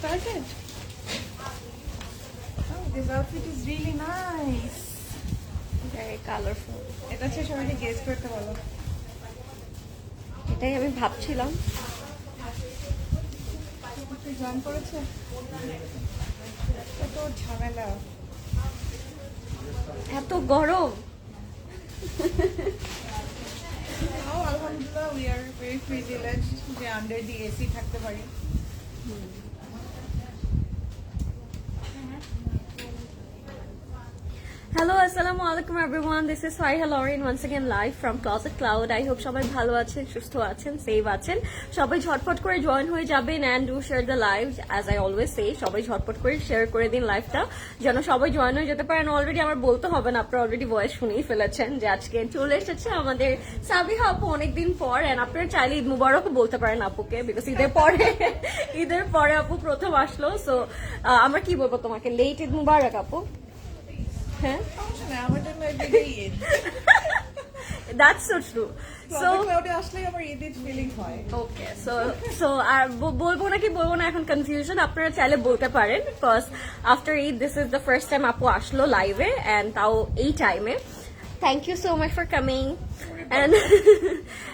Started. Oh, this outfit is really nice. Very colorful. এটা হচ্ছে সবাইকে গেস করতে বলো। এটাই আমি ভাবছিলাম। জয়েন করেছে এত ঝামেলা, এত গরম। আলহামদুলিল্লাহ উই আর ভেরি প্রিভিলেজড যে আন্ডার দি এসি থাকতে পারি। Hello, assalamu alaikum everyone. This is Swahiha Lauren once again live from Closet Cloud. I hope সবাই ভালো আছেন, সুস্থ আছেন, সেভ আছেন। সবাই ঝটপট করে জয়েন হয়ে যাবেন and do share the live as I always say. সবাই ঝটপট করে শেয়ার করে দিন লাইভটা যেন সবাই জয়েন হয়ে যেতে পারেন। অলরেডি আমার বলতে হবে না, আপনারা অলরেডি ভয়েস শুনেই ফেলেছেন যে আজকে চলে এসেছে আমাদের সাবিহা আপু অনেকদিন পর। এন্ড আপনারা চাইলে ঈদ মুবারকও বলতে পারেন আপুকে, বিকজ ঈদের পরে আপু প্রথম আসলো। সো আমরা কি বলবো তোমাকে, লেট ঈদ মুবারক আপু। হ্যাঁ, আমার জন্য everyday Eid. That's so true. So ক্লাউডে আসলে আমার ঈদ ফিলিং হয়। ওকে, সো আর বলবো না কি বলবো না এখন কনফিউশন। আপনারা চাইলে বলতে পারেন, because after Eid this is the first time আপু আসলো লাইভে এন্ড তাও এই টাইমে। Thank you so much for coming and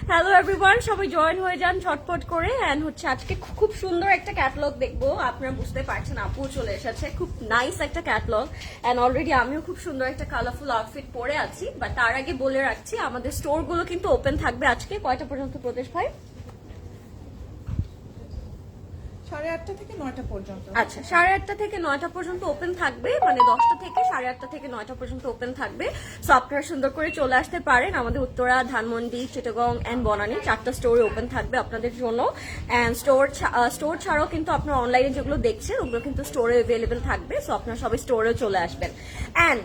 hello everyone, সবাই জয়েন হয়ে যান ঝটপট করে। এন্ড হচ্ছে আজকে খুব সুন্দর একটা ক্যাটালগ দেখবো। আপনারা বুঝতে পারছেন আপু চলে এসেছে, খুব নাইস একটা ক্যাটালগ। এন্ড অলরেডি আমিও খুব সুন্দর একটা কালারফুল আউটফিট পরে আছি। বাট তার আগে বলে রাখছি আমাদের স্টোর গুলো কিন্তু ওপেন থাকবে আজকে কয়টা পর্যন্ত প্রদেশ ভাই? 8:30 থেকে 9টা পর্যন্ত। আচ্ছা, 8:30 থেকে 9টা পর্যন্ত ওপেন থাকবে, মানে 10টা থেকে 8:30 থেকে 9টা পর্যন্ত ওপেন থাকবে। সো আপনারা সুন্দর করে চলে আসতে পারেন। আমাদের উত্তরা, ধানমন্ডি, চিটাগং এন্ড বনানী 4টা স্টোরে ওপেন থাকবে আপনাদের জন্য। এন্ড স্টোর ছাড়াও কিন্তু আপনারা অনলাইনে যেগুলো দেখছেন ওগুলো কিন্তু স্টোরে অ্যাভেলেবেল থাকবে। সো আপনারা সবাই স্টোরেও চলে আসবেন। এন্ড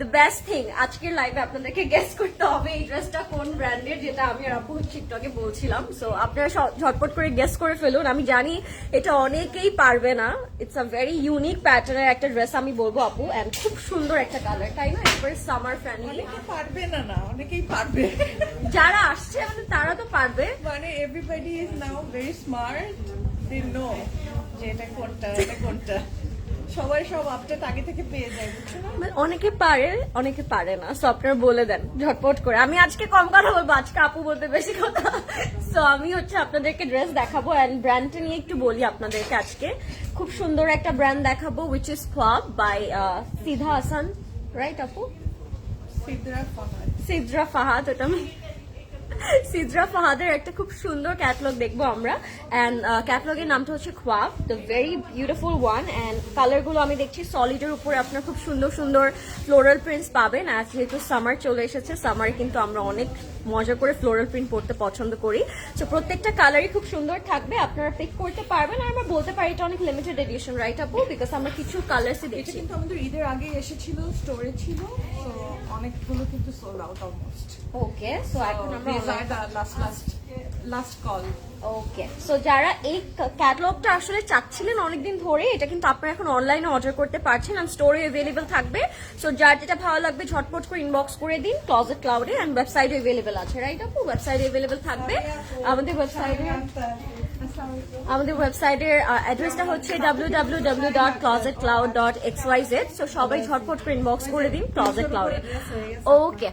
দ্য বেস্ট থিং, আজকের লাইভে আপনাদেরকে গেস করতে হবে এই ড্রেসটা কোন ব্র্যান্ডের, যেটা আমি আর আপু একটু আগে বলছিলাম। সো আপনারা ঝটপট করে গেস করে ফেলুন। আমি জানি এটা অনেকেই পারবে না, ইটস আ ভেরি ইউনিক প্যাটার্নের একটা ড্রেস আমি বলবো আপু। এন্ড খুব সুন্দর একটা কালার, তাই না? একবারে সামার ফ্রেন্ডলি। পারবে না, না অনেকেই পারবে। যারা আসছে মানে তারা তো পারবে, মানে everybody is now very smart, they know যে এটা কোনটা এটা কোনটা। সবাই সব আপডেট আগে থেকে পেয়ে যায়, বুঝছো না? অনেকে পারে অনেকে পারে না। সো আপনারা বলে দেন ঝটপট করে। আমি আজকে কম কথা বলবো, আজকে আপু বলতে বেশি কথা। সো আমি হচ্ছে আপনাদেরকে ড্রেস দেখাবো এন্ড ব্র্যান্ডটা নিয়ে একটু বলি আপনাদেরকে। আজকে খুব সুন্দর একটা ব্র্যান্ড দেখাবো, উইচ ইজ খ্বাব বাই সিধা হাসান, রাইট আপু? সিদ্রা ফাহাদ, ওটা সিদ্রা ফাহাদের একটা খুব সুন্দর ক্যাটালগ দেখবো আমরা। এন্ড ক্যাটালগের নামটা হচ্ছে Khwab, the very beautiful one. And colour গুলো আমি দেখছি সলিডের উপরে আপনার খুব সুন্দর সুন্দর ফ্লোরাল প্রিন্টস পাবেন। আর যেহেতু সামার চলে এসেছে, সামারে কিন্তু আমরা অনেক মজা করে ফ্লোরাল প্রিন্ট পড়তে পছন্দ করি। তো প্রত্যেকটা কালারই খুব সুন্দর থাকবে, আপনারা পিক করতে পারবেন। আর আমরা বলতে পারি এটা অনেক লিমিটেড এডিশন, রাইট আপু? বিকজ আমরা কিছু কালার্সই দেখছি। কিন্তু আমাদের ঈদের আগে এসেছিল, স্টোরে ছিল, তো অনেকগুলো কিন্তু সোল্ড আউট অলমোস্ট। ওকে, সো এখন আমরা লাস্ট কল। ওকে, সো যারা এই ক্যাটালগটা আসলে চাচ্ছিলেন অনেকদিন ধরে, এটা কিন্তু আপনারা এখন অনলাইনে অর্ডার করতে পারছেন আর স্টোরে অ্যাভেলেবেল থাকবে। সো যার যেটা ভালো লাগবে ঝটপট করে ইনবক্স করে দিন ক্লজেট ক্লাউডে। এন্ড ওয়েবসাইটে অ্যাভেলেবেল আছে, রাইট আপু? ওয়েবসাইটে অ্যাভেলেবেল থাকবে আমাদের ওয়েবসাইটে। আমাদের ওয়েবসাইটের অ্যাড্রেসটা হচ্ছে www.closetcloud.xyz। সো সবাই ঝটপট করে ইনবক্স করে দিন closet cloud. Okay,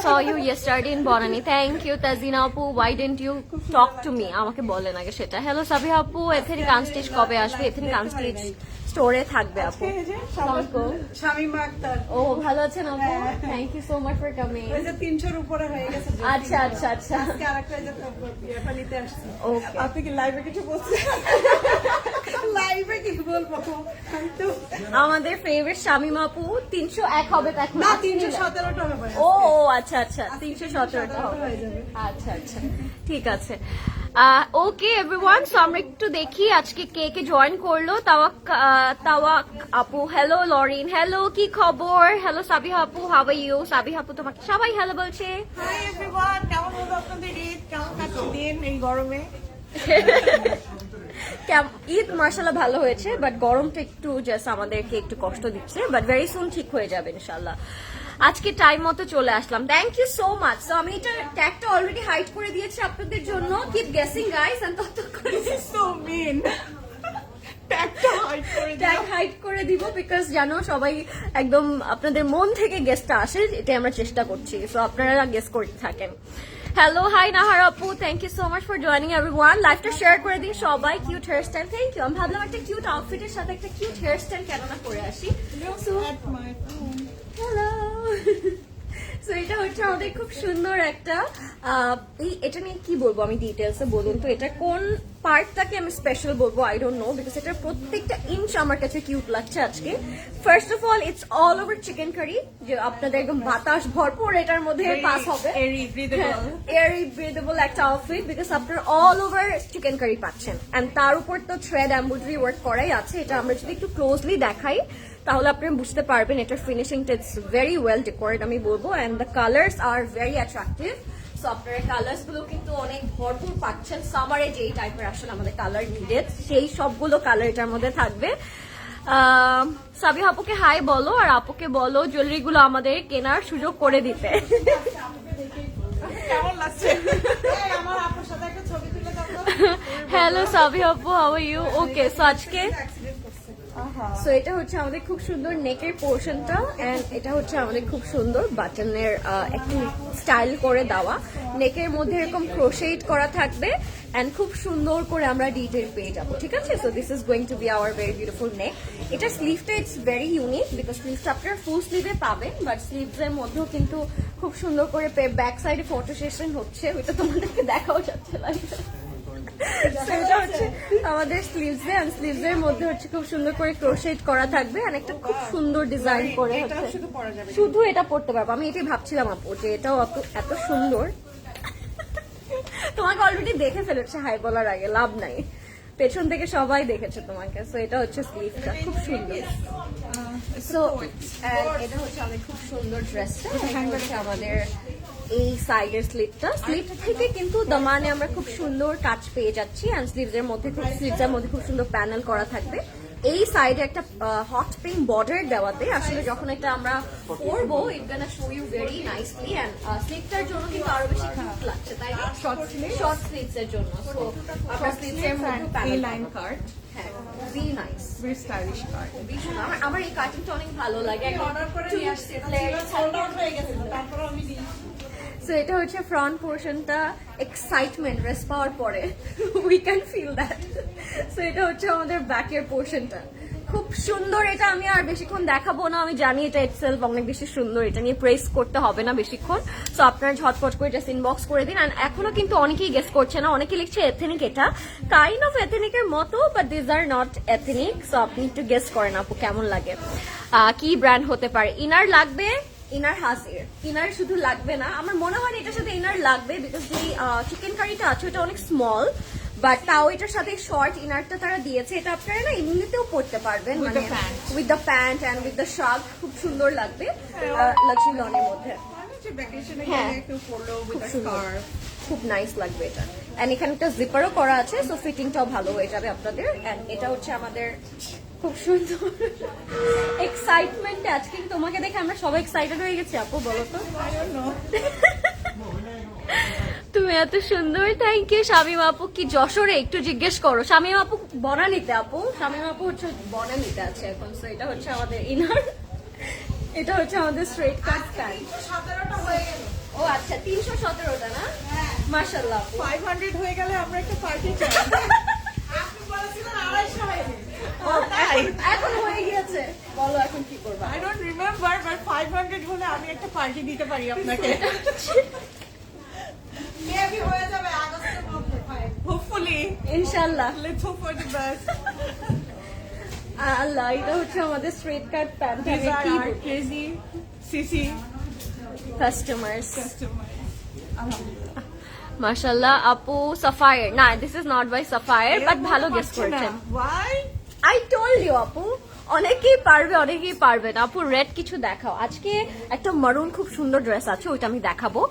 saw you yesterday in Bonani. Thank you Tazina আপু, why didn't you talk to me? আমাকে বলেন আগে সেটা। হ্যালো সাবিহা আপু, এথেনিক আনস্টিচ কবে আসবে? এথেনিক আনস্টিচ স্টোরে থাকবে আপু। শামিমা আক্তার। ও ভালো আছেন আপু? Thank you so much for coming. ওই যে 300 এর উপরে হয়ে গেছে। আচ্ছা আচ্ছা আচ্ছা, আজকে আরেকটা যে এটা নিতে আসছি। ওকে। আপনি কি লাইভে কিছু বলছেন? লাইভে কি বলবো? আমি তো আমাদের ফেভারিট শামিমা আপু 301 হবে তো এখন? না 317টা হবে। ও ও আচ্ছা আচ্ছা, 317টা হবে। হয়ে যাবে। আচ্ছা আচ্ছা, ঠিক আছে। ওকে এভরিওয়ান, সো আমরা একটু দেখি আজকে কে কে জয়েন করলো। তাওয়াক আপু, হ্যালো লরিন, হ্যালো কি খবর? হ্যালো সাবিহা আপু, হাউ আর ইউ? সাবিহা আপু তোমাকে সবাই হ্যালো বলছে। হাই এভরিওয়ান, কেমন হলো আপনাদের ঈদ? কেমন কাটছে দিন এই গরমে? ঈদ মার্শাল্লাহ ভালো হয়েছে, বাট গরমটা একটু জাস্ট আমাদেরকে একটু কষ্ট দিচ্ছে, বাট ভেরি সুন ঠিক হয়ে যাবে ইনশাল্লাহ। আজকে টাইম মতো চলে আসলাম, thank you so much. So আমি এটা ট্যাগটা অলরেডি হাইড করে দিয়েছি আপনাদের জন্য। কিপ গেসিং গাইস, এন্ড ততক্ষণ সো মিন ট্যাগটা হাইড করে ট্যাগ হাইড করে দিব, বিকজ জানো সবাই একদম আপনাদের মন থেকে গেস্টটা আসে, এটাই আমরা চেষ্টা করছি। সো আপনারা গেস করতে থাকেন। হ্যালো হাই নাহার আপু, thank you so much for joining everyone. লাইভটা শেয়ার করে দিন সবাই। Cute hair style, thank you. আমি ভাবলাম একটা কিউট আউটফিটের সাথে একটা কিউট হেয়ার স্টাইল কেন না করে আসি। হ্যালো। সো এটা হচ্ছে আমাদের খুব সুন্দর একটা এটা নিয়ে কি বলবো আমি ডিটেলসে, বলুন তো এটা কোন পার্টটাকে আমি স্পেশাল বলবো, আই ডোন্ট নো, বিকজ এটার প্রত্যেকটা ইঞ্চ আমার কাছে কিউট লাগছে আজকে। First of all it's all over chikankari, যে আপনাদের একদম বাতাস ভরপুর এটার মধ্যে পাস হবে। এয়ারি ব্রিদেবল একটা আউটফিট, বিকজ আপনার অল ওভার চিকেন কারি পাচ্ছেন, এন্ড তার উপর তো থ্রেড এমব্রয়ডারি ওয়ার্ক করাই আছে। এটা আমরা যদি একটু ক্লোজলি দেখাই তাহলে আপনি বুঝতে পারবেন এটার ফিনিশিংটা ইটস ভেরি ওয়েল ডেকোরেট আমি বলবো, and the colours are very attractive. So আপনারা কালার্স গুলো কিন্তু অনেক ভরপুর পাচ্ছেন। সামারে যেই টাইপের আসলে আমাদের কালার নিডেড, সেই সবগুলো কালার এটার মধ্যে থাকবে। সাবিহা আপুকে হাই বলো, আর আপুকে বলো জুয়েলারি গুলো আমাদের কেনার সুযোগ করে দিতে। কেমন লাগছে? আমার আপুর সাথে একটা ছবি তুলে দাও। হ্যালো সাবিহা আপু, how are you? Okay, so আজকে সো এটা হচ্ছে আমাদের খুব সুন্দর নেকের পোর্শনটা, এন্ড এটা হচ্ছে আমাদের খুব সুন্দর বাটনের একটু স্টাইল করে দেওয়া। নেকের মধ্যে এরকম ক্রোশেট করা থাকবে, এন্ড খুব সুন্দর করে আমরা ডিটেইল পেয়ে যাবো, ঠিক আছে? So this is going to be our very beautiful neck. এটা স্লিভটা ইটস ভেরি ইউনিক, বিকজ স্লিভটা আপনারা ফুল স্লিভে পাবেন, বাট স্লিভস এর মধ্যেও কিন্তু খুব সুন্দর করে ব্যাক সাইডে ফটো সেশন হচ্ছে, ওইটা তোমাদেরকে দেখাও যাচ্ছে না। সেটা হচ্ছে আমাদের স্লিভস এর মধ্যে হচ্ছে খুব সুন্দর করে ক্রোশেট করা থাকবে, আর একটা খুব সুন্দর ডিজাইন করে হচ্ছে। শুধু এটা পড়তে পারবো, আমি এটাই ভাবছিলাম আপু যে এটাও এত সুন্দর। তোমাকে অলরেডি দেখে ফেলেছে হাই বলার আগে, লাভ নাই, পেছন থেকে সবাই দেখেছে তোমাকে। সো এটা হচ্ছে স্লিভটা খুব সুন্দর। সো এটা হচ্ছে আমাদের খুব সুন্দর ড্রেসটা, হচ্ছে আমাদের এই সাইডের স্লিভটা। স্লিভ থেকে কিন্তু দামানে আমরা খুব সুন্দর কাজ পেয়ে যাচ্ছি, এন্ড স্লিভস এর মধ্যে খুব সুন্দর প্যানেল করা থাকবে। এই সাইডে একটা হট পিঙ্ক বর্ডার দেওয়াতে আসলে যখন এটা আমরা পরবো it gonna show you very nicely, and স্লিভটার জন্য কিন্তু আরো বেশি কিউট লাগছে, তাই শর্ট স্লিভস এর জন্য। সো আমরা স্লিভস এর মধ্যে প্যানেল লাইন কাট, হ্যাঁ ভেরি নাইস, ভেরি স্টাইলিশ কাট। আমার এই কাটিংটা অনেক ভালো লাগে, অর্ডার করে নিয়ে আসছি, সোল্ড আউট হয়ে গেছে, তারপর আমি সো এটা হচ্ছে ফ্রন্ট পোর্শনটা, এক্সাইটমেন্ট রেস পাওয়ার পরে we can feel that. So এটা হচ্ছে আমাদের ব্যাকের পোর্শনটা, খুব সুন্দর। এটা আমি আর বেশিক্ষণ দেখাবো না, আমি জানি এটা ইটসেলফ অনেক বেশি সুন্দর, এটা নিয়ে প্রেস করতে হবে না বেশিক্ষণ। সো আপনারা ঝটপট করে জাস্ট ইনবক্স করে দিন। আর এখনো কিন্তু অনেকেই গেস করছে না, অনেকে লিখছে এথেনিক, এটা কাইন্ড অফ এথেনিকের মতো, but this are not ethnic. So আপনি একটু গেস করেন আপু কেমন লাগে, কি ব্র্যান্ড হতে পারে। ইনার লাগবে, ইনার হাসির ইনার শুধু লাগবে না, আমার মনে হয় এটার সাথে ইনার লাগবে, বিকজ যে চিকেন কারিটা আছে ওটা অনেক স্মল, বাট তাও এটার সাথে শর্ট ইনারটা তারা দিয়েছে। এটা আপনারা না এমনিতেও পরতে পারবেন, মানে with the pant and with the shirt, খুব সুন্দর লাগবে লাক্সারি লনের মধ্যে। হ্যাঁ খুব নাইস লাগবে এটা, এন্ড এখানে একটা জিপারও করা আছে, সো ফিটিংটাও ভালো হয়ে যাবে আপনাদের। এন্ড এটা হচ্ছে আমাদের খুব সুন্দর এক্সাইটমেন্ট। আজকে তোমাকে দেখে আমরা সবাই এক্সাইটেড হয়ে গেছি আপু, বলো তো তুমি এত সুন্দর, থ্যাংক ইউ শামিম আপু। কি যশোরে একটু জিজ্ঞেস করো। শামিম আপু বনানীতে আপু, শামিম আপু হচ্ছে বনানীতে আছে এখন। সো এটা হচ্ছে আমাদের ইনার, এটা হচ্ছে আমাদের স্ট্রেট কাট প্যান্ট। 17টা হয়ে গেল। ও আচ্ছা 317টা না, মাশাআল্লাহ। 500 হয়ে গেলে আমরা একটা পার্টি চাই। আপনি বলেছিলেন 250 হয়ে গেছে। এখন হয়ে গিয়েছে, বলো এখন কি করবা? I don't remember, but 500 হলে আমি একটা পার্টি দিতে পারি আপনাকে। Maybe হয়ে যাবে আগস্টের মধ্যে। Hopefully, ইনশাআল্লাহ। let's hope for the best. আল্লাহ, এটা হচ্ছে আমাদের straight cut pant. These are our crazy CC কাস্টমার্স। customers. Alhamdulillah. মাশাআল্লাহ আপু সাফায়ার, না this is not by Sapphire, but ভালো গেস করেছেন। Why? আই টোল্ড ইউ আপু, অনেকেই পারবে অনেকেই পারবে না। আপু রেড কিছু দেখাও। আজকে একটা মারুন খুব সুন্দর ড্রেস আছে, ওইটা আমি দেখাবো।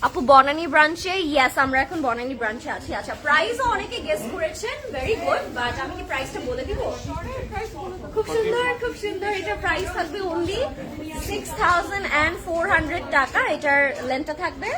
আপু বনানী ব্রাঞ্চে, ইয়েস আমরা এখন বনানী ব্রাঞ্চে আছি। আচ্ছা প্রাইসও অনেকে গেস করেছেন, ভেরি গুড, বাট আমি কি প্রাইসটা বলে দিব? খুব সুন্দর খুব সুন্দর। এটার প্রাইস থাকবে অনলি 6400 টাকা। এটার লেন্থটা থাকবে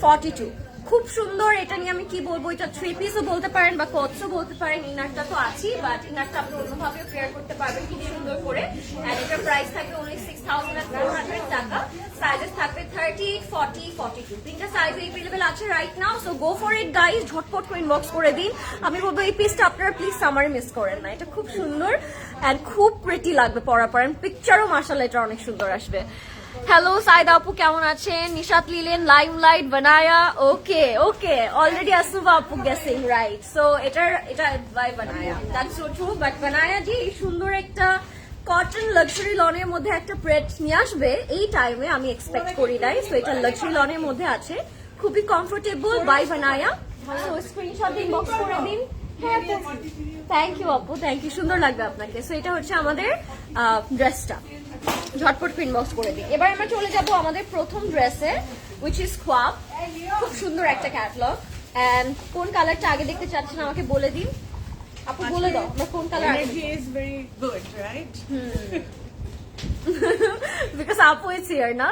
42। খুব সুন্দর। এটা নিয়ে আমি কি বলবো, এটা 3 পিসও বলতে পারেন বা কটসও বলতে পারেন। ইনারটা তো আছেই, বাট ইনারটা আপনি অন্যভাবেও পেয়ার করতে পারবেন খুব সুন্দর করে। এন্ড এটার প্রাইস থাকবে only 6400 টাকা। সাইজেস থাকবে 38, 40, 42। তিনটা সাইজ अवेलेबल আছে right now. So go for it guys, ঝটপট করে ইনবক্স করে দিন। আমি বলবো এই পিসটা আপনারা প্লিজ সামারে মিস করেন না। এটা খুব সুন্দর এন্ড খুব প্রিটি লাগবে পরা পরেন। পিকচারও মাশাআল্লাহ এটা অনেক সুন্দর আসবে। হ্যালো সাইদা আপু কেমন আছেন? নিশাত লিলেন, লাইমলাইট, বানায়া। ওকে ওকে, অলরেডি আসুবা আপু গেসিং রাইট। সো এটা বাই বানায়া, দ্যাটস সো ট্রু। বাট বানায়া জি এই সুন্দর একটা কটন লাক্সারি লনের মধ্যে একটা প্রেট নিয়ে আসবে এই টাইমে আমি এক্সপেক্ট করি নাই। সো এটা লাক্সারি লনের মধ্যে আছে, খুবই কমফোর্টেবল। বাই বানায়া। সো স্ক্রিনশট দিন, ইনবক্স করে দিন। হ্যাঁ থ্যাংক ইউ আপু, থ্যাংক ইউ, সুন্দর লাগবে আপনাকে। সো এটা হচ্ছে আমাদের ড্রেসটা, ঝটপট ইনবক্স করে দিই। এবার আমরা চলে যাব আমাদের প্রথম ড্রেসে, উইচ ইজ খোয়াব। খুব সুন্দর একটা ক্যাটালগ। এন্ড কোন কালারটা আগে দেখতে চাচ্ছেন আমাকে বলে দিন আপু, বলে দাও আমরা কোন colour. Energy is very good, right? Because আপু ইজ হিয়ার না।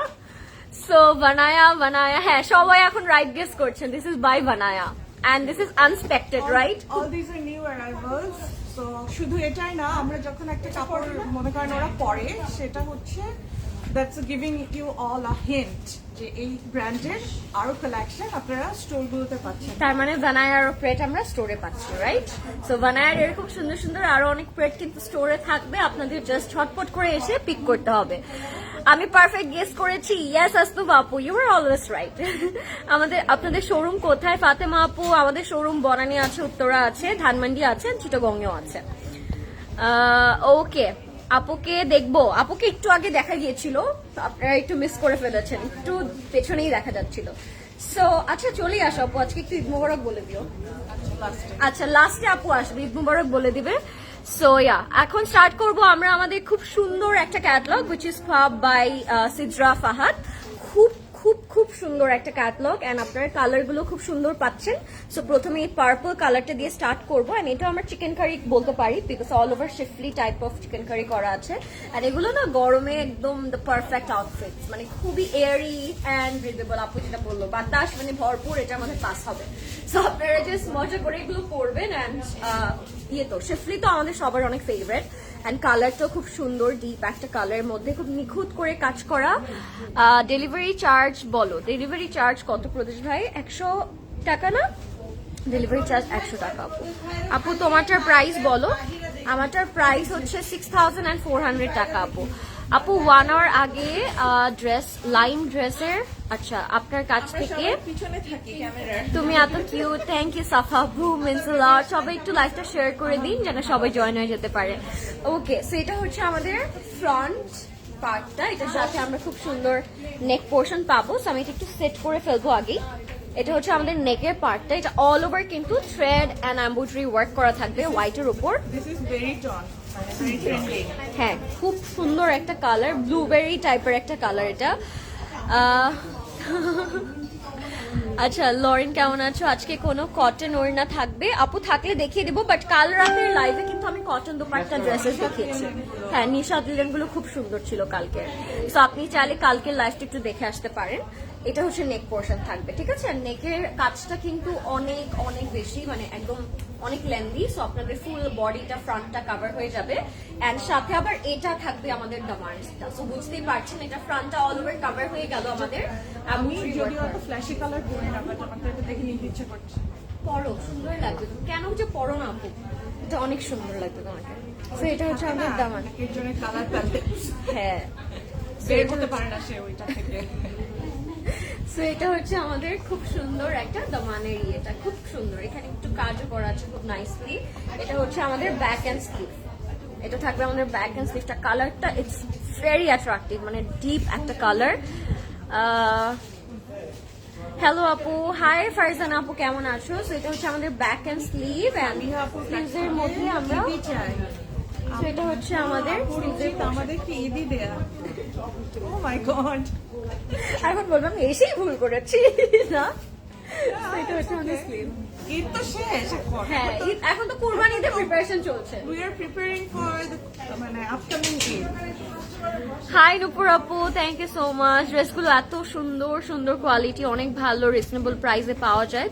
সো বানায়া বানায়া, হ্যাঁ সবাই এখন রাইট গেস করছেন। This is by Banaya and this is unexpected, right? All these are new arrivals. So শুধু এটাই না, আমরা যখন একটা কাপড় মনে করেন ওরা পরে, সেটা হচ্ছে that's giving you all a hint যে এই ব্র্যান্ডের আরো কালেকশন আপনারা স্টোরগুলোতে পাচ্ছেন। তার মানে বানায়ার প্রেট আমরা স্টোরে পাচ্ছি, রাইট? সো বানায়ার এরকম সুন্দর সুন্দর আরো অনেক প্রেট কিন্তু স্টোরে থাকবে, আপনাদের জাস্ট ঝটপট করে এসে পিক করতে হবে। আমি পারফেক্ট গেস করেছি, ইয়েস আসতুব আপু, ইউ আর অলওয়েজ রাইট। আপনাদের শোরুম কোথায়? ফাতেমা আপু আমাদের শোরুম বনানী আছে, উত্তরা আছে, ধানমন্ডি আছে, চিটাগংয়েও আছে। ওকে, আপুকে দেখবো। আপুকে একটু আগে দেখা গিয়েছিল, আপনারা একটু মিস করে ফেলেছেন, একটু পেছনেই দেখা যাচ্ছিল। সো আচ্ছা চলেই আসো আপু, আজকে একটু ঈদ মুবারক বলে দিও। আচ্ছা লাস্টে আপু আসবে, ঈদ মুবারক বলে দিবে। সো ইয়া, এখন স্টার্ট করব আমরা আমাদের খুব সুন্দর একটা catalogue, which is Khwab by Sijra Fahad. খুব খুব খুব সুন্দর একটা ক্যাটালগ এন্ড আপনার কালার গুলো খুব সুন্দর পাচ্ছেন। সো প্রথমে এই পার্পল কালারটা দিয়ে স্টার্ট করবো। এন্ড এটা আমরা চিকেন কারি বলতে পারি, because all over schiffli type of chikankari করা আছে। আর এগুলো না গরমে একদম দ্য পারফেক্ট আউটফিট, মানে খুবই এয়ারি অ্যান্ড ব্রিদেবল। আপু যেটা বললো বাতাস মানে ভরপুর, এটার মধ্যে পাস হবে। সো আপনারা জাস্ট মজা করে এগুলো পরবেন। অ্যান্ড ইয়ে তো শিফলি তো আমাদের সবার অনেক ফেভারিট। অ্যান্ড কালারটাও খুব সুন্দর, ডিপ একটা কালারের মধ্যে খুব নিখুঁত করে কাজ করা। ডেলিভারি চার্জ বলো, ডেলিভারি চার্জ কত প্রদেশ ভাই? 100 টাকা না? ডেলিভারি চার্জ 100 টাকা। আপু আপু তোমারটার প্রাইস বলো। আমারটার প্রাইস হচ্ছে 6400 টাকা। আপু আপু 1 আওয়ার আগে ড্রেস, লাইম ড্রেসের, আচ্ছা আপনার কাছ থেকে পিছনে থাকি ক্যামেরার। তুমি এত কিউট, থ্যাংক ইউ সাফা আপু, মিন্স আ লট। সবাই একটু লাইভটা শেয়ার করে দিন যেন সবাই জয়েন হয়ে যেতে পারে। ওকে, সো এটা হচ্ছে আমাদের ফ্রন্ট পার্টটা, এটার সাথে আমরা খুব সুন্দর নেক পোর্শন পাবো। সো আমি এটা একটু সেট করে ফেলবো আগে। এটা হচ্ছে আমাদের নেকের পার্টটা, এটা অল ওভার কিন্তু থ্রেড অ্যান্ড এমব্রয়ডারি ওয়ার্ক করা থাকবে হোয়াইটের উপর। This is very torn, very trendy. হ্যাঁ খুব সুন্দর একটা কালার, ব্লুবেরি টাইপের একটা কালার এটা। আচ্ছা লরেন কেমন আছো? আজকে কোনো কটন ওড়না থাকবে? আপু থাকলে দেখিয়ে দিব, বাট কাল রাতের লাইভে কিন্তু আমি কটন দুপাট্টা ড্রেসেস দেখিয়েছি। হ্যাঁ নিশাদ লিলেন গুলো খুব সুন্দর ছিল কালকে। সো আপনি চাইলে কালকের লাইভটা একটু দেখে আসতে পারেন। এটা হচ্ছে নেক পোর্শন থাকবে, ঠিক আছে? আর নেকের কাজটা কিন্তু অনেক অনেক বেশি, মানে একদম অনেক লেন্দি, সো আপনাদের ফুল বডিটা ফ্রন্টটা কভার হয়ে যাবে। এন্ড সাথে আবার এটা থাকবে আমাদের দামানটা, সো বুঝতেই পারছেন এটা ফ্রন্টটা অল ওভার কভার হয়ে গেল আমাদের। আমি যদিও একটা ফ্ল্যাশি কালার পরি না, বাট আমার তো এটা দেখে নিতে ইচ্ছে করছে। পরো, সুন্দর লাগবে। তুমি কেন যে পরো না আপু, এটা অনেক সুন্দর লাগবে তোমাকে। তো এটা হচ্ছে আমাদের দামান। এর জন্য কালার প্যালেট হ্যাঁ, বের করতে পারে না সে ওইটা থেকে। সো এটা হচ্ছে আমাদের খুব সুন্দর একটা দামানের ইয়েটা, খুব সুন্দর। এখানে একটু কাজও করা আছে খুব নাইসলি। এটা হচ্ছে আমাদের ব্যাক অ্যান্ড স্লিভ, এটা থাকবে আমাদের ব্যাক অ্যান্ড স্লিভটা। কালারটা ইটস ভেরি অ্যাট্রাকটিভ, মানে ডিপ একটা কালার। হ্যালো আপু, হাই ফারজানা আপু, কেমন আছো? সো এটা হচ্ছে আমাদের ব্যাক অ্যান্ড স্লিভ, এন্ড স্লিভসের মধ্যে আমরা So এটা হচ্ছে আমাদের আমাদেরকে ঈদই দেয়া। ও মাই গড, এখন বলবো আমি এসেই ভুল করেছি না। So এটা হচ্ছে আমাদের স্লিভ। ঈদ তো শেষ এখন। হ্যাঁ, এখন তো কুরবানি ঈদের প্রিপারেশন চলছে। We are preparing for the মানে আপকামিং ঈদ। হাই নুপুর আপু, থ্যাংক ইউ সো মাচ। ড্রেসগুলো এত সুন্দর সুন্দর, কোয়ালিটি অনেক ভালো, রিজনেবল প্রাইসে পাওয়া যায়।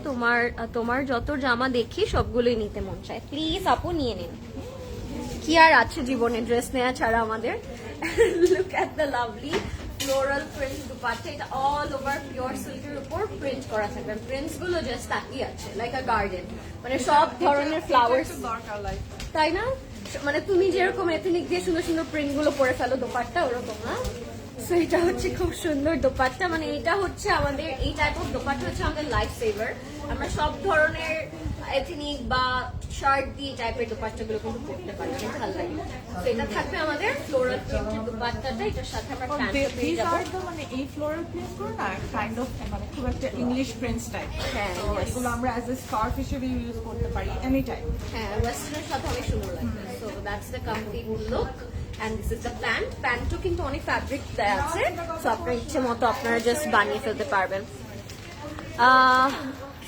তোমার যত জামা দেখি সবগুলোই নিতে মন চায়, প্লিজ আপু নিয়ে নিন। কি আর আছে জীবনে ড্রেস নেওয়া ছাড়া আমাদের। Look at the lovely floral print dupatta, এটা অল ওভার পিওর সিল্কের উপর প্রিন্ট করা থাকবে। প্রিন্টস গুলো জাস্ট তাকিয়ে আছে লাইক আ গার্ডেন, মানে সব ধরনের ফ্লাওয়ার্স, দরকার লাইক তাই না? মানে তুমি যেরকম এথনিক দিয়ে সুন্দর সুন্দর প্রিন্ট গুলো পরে ফেলো দোপাট্টা, ওরকম না? সো এটা হচ্ছে খুব সুন্দর দোপাট্টা, মানে এটা হচ্ছে আমাদের এই টাইপ অফ দোপাট্টা হচ্ছে আমাদের লাইফ সেভার। আমরা সব ধরনের এথনিক বা শার্ট দিয়ে টাইপের দোপাট্টাগুলো কিন্তু পরতে পারি, অনেক ভালো লাগে। তো এটা থাকবে আমাদের ফ্লোরাল প্রিন্টের দোপাট্টাটা, এটার সাথে আমরা প্যান্টও পেয়ে these যাবো। are the মানে এই ফ্লোরাল প্রিন্ট গুলো না কাইন্ড অফ মানে খুব একটা ইংলিশ প্রিন্টস টাইপ। হ্যাঁ, এগুলো আমরা অ্যাজ এ স্কার্ফ হিসেবে ইউজ করতে পারি এনি টাইম। হ্যাঁ, ওয়েস্টার্নের সাথে অনেক সুন্দর লাগবে। So that's the complete look and this is the pant. প্যান্টও কিন্তু অনেক ফ্যাব্রিক দেয়া আছে, সো আপনার ইচ্ছে মতো আপনারা জাস্ট বানিয়ে ফেলতে পারবেন।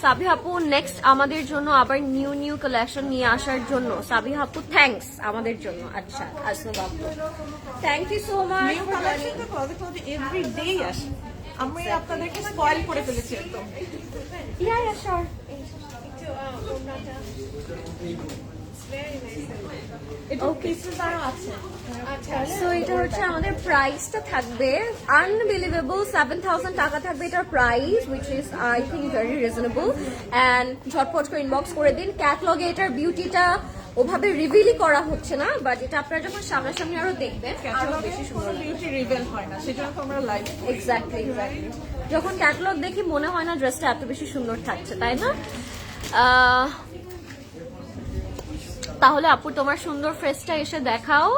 সাবিহা আপু, নেক্সট আমাদের জন্য আবার নিউ নিউ কালেকশন নিয়ে আসার জন্য সাবিহা আপু থ্যাঙ্কস আমাদের জন্য। আচ্ছা, আসলে আপু thank you so much new for collection তো পজিটিভ এভরি ডে আসে। আমি আপনাদেরকে স্পয়েল করে ফেলেছি একদম। ইয়া ইয়া শিওর। এটা পিসেস আরো আছে। সো এটা হচ্ছে আমাদের প্রাইসটা থাকবে আনবিলিভেবল 7,000 টাকা থাকবে এটার price, which is I think very reasonable. And ঝটপট করে ইনবক্স করে দিন। ক্যাটলগে এটার বিউটিটা ওভাবে রিভিলই করা হচ্ছে না, বাট এটা আপনারা যখন সামনাসামনি আরো দেখবেন আরো বেশি সুন্দর লাগবে। বিউটি রিভেল হয় না, সেজন্য তো আমরা লাইভ। এক্স্যাক্টলি এক্স্যাক্টলি, যখন ক্যাটলগ দেখি মনে হয় না ড্রেসটা এত বেশি সুন্দর থাকছে, তাই না? তাহলে আপু তোমার সুন্দর ফেসটা এসে দেখাও,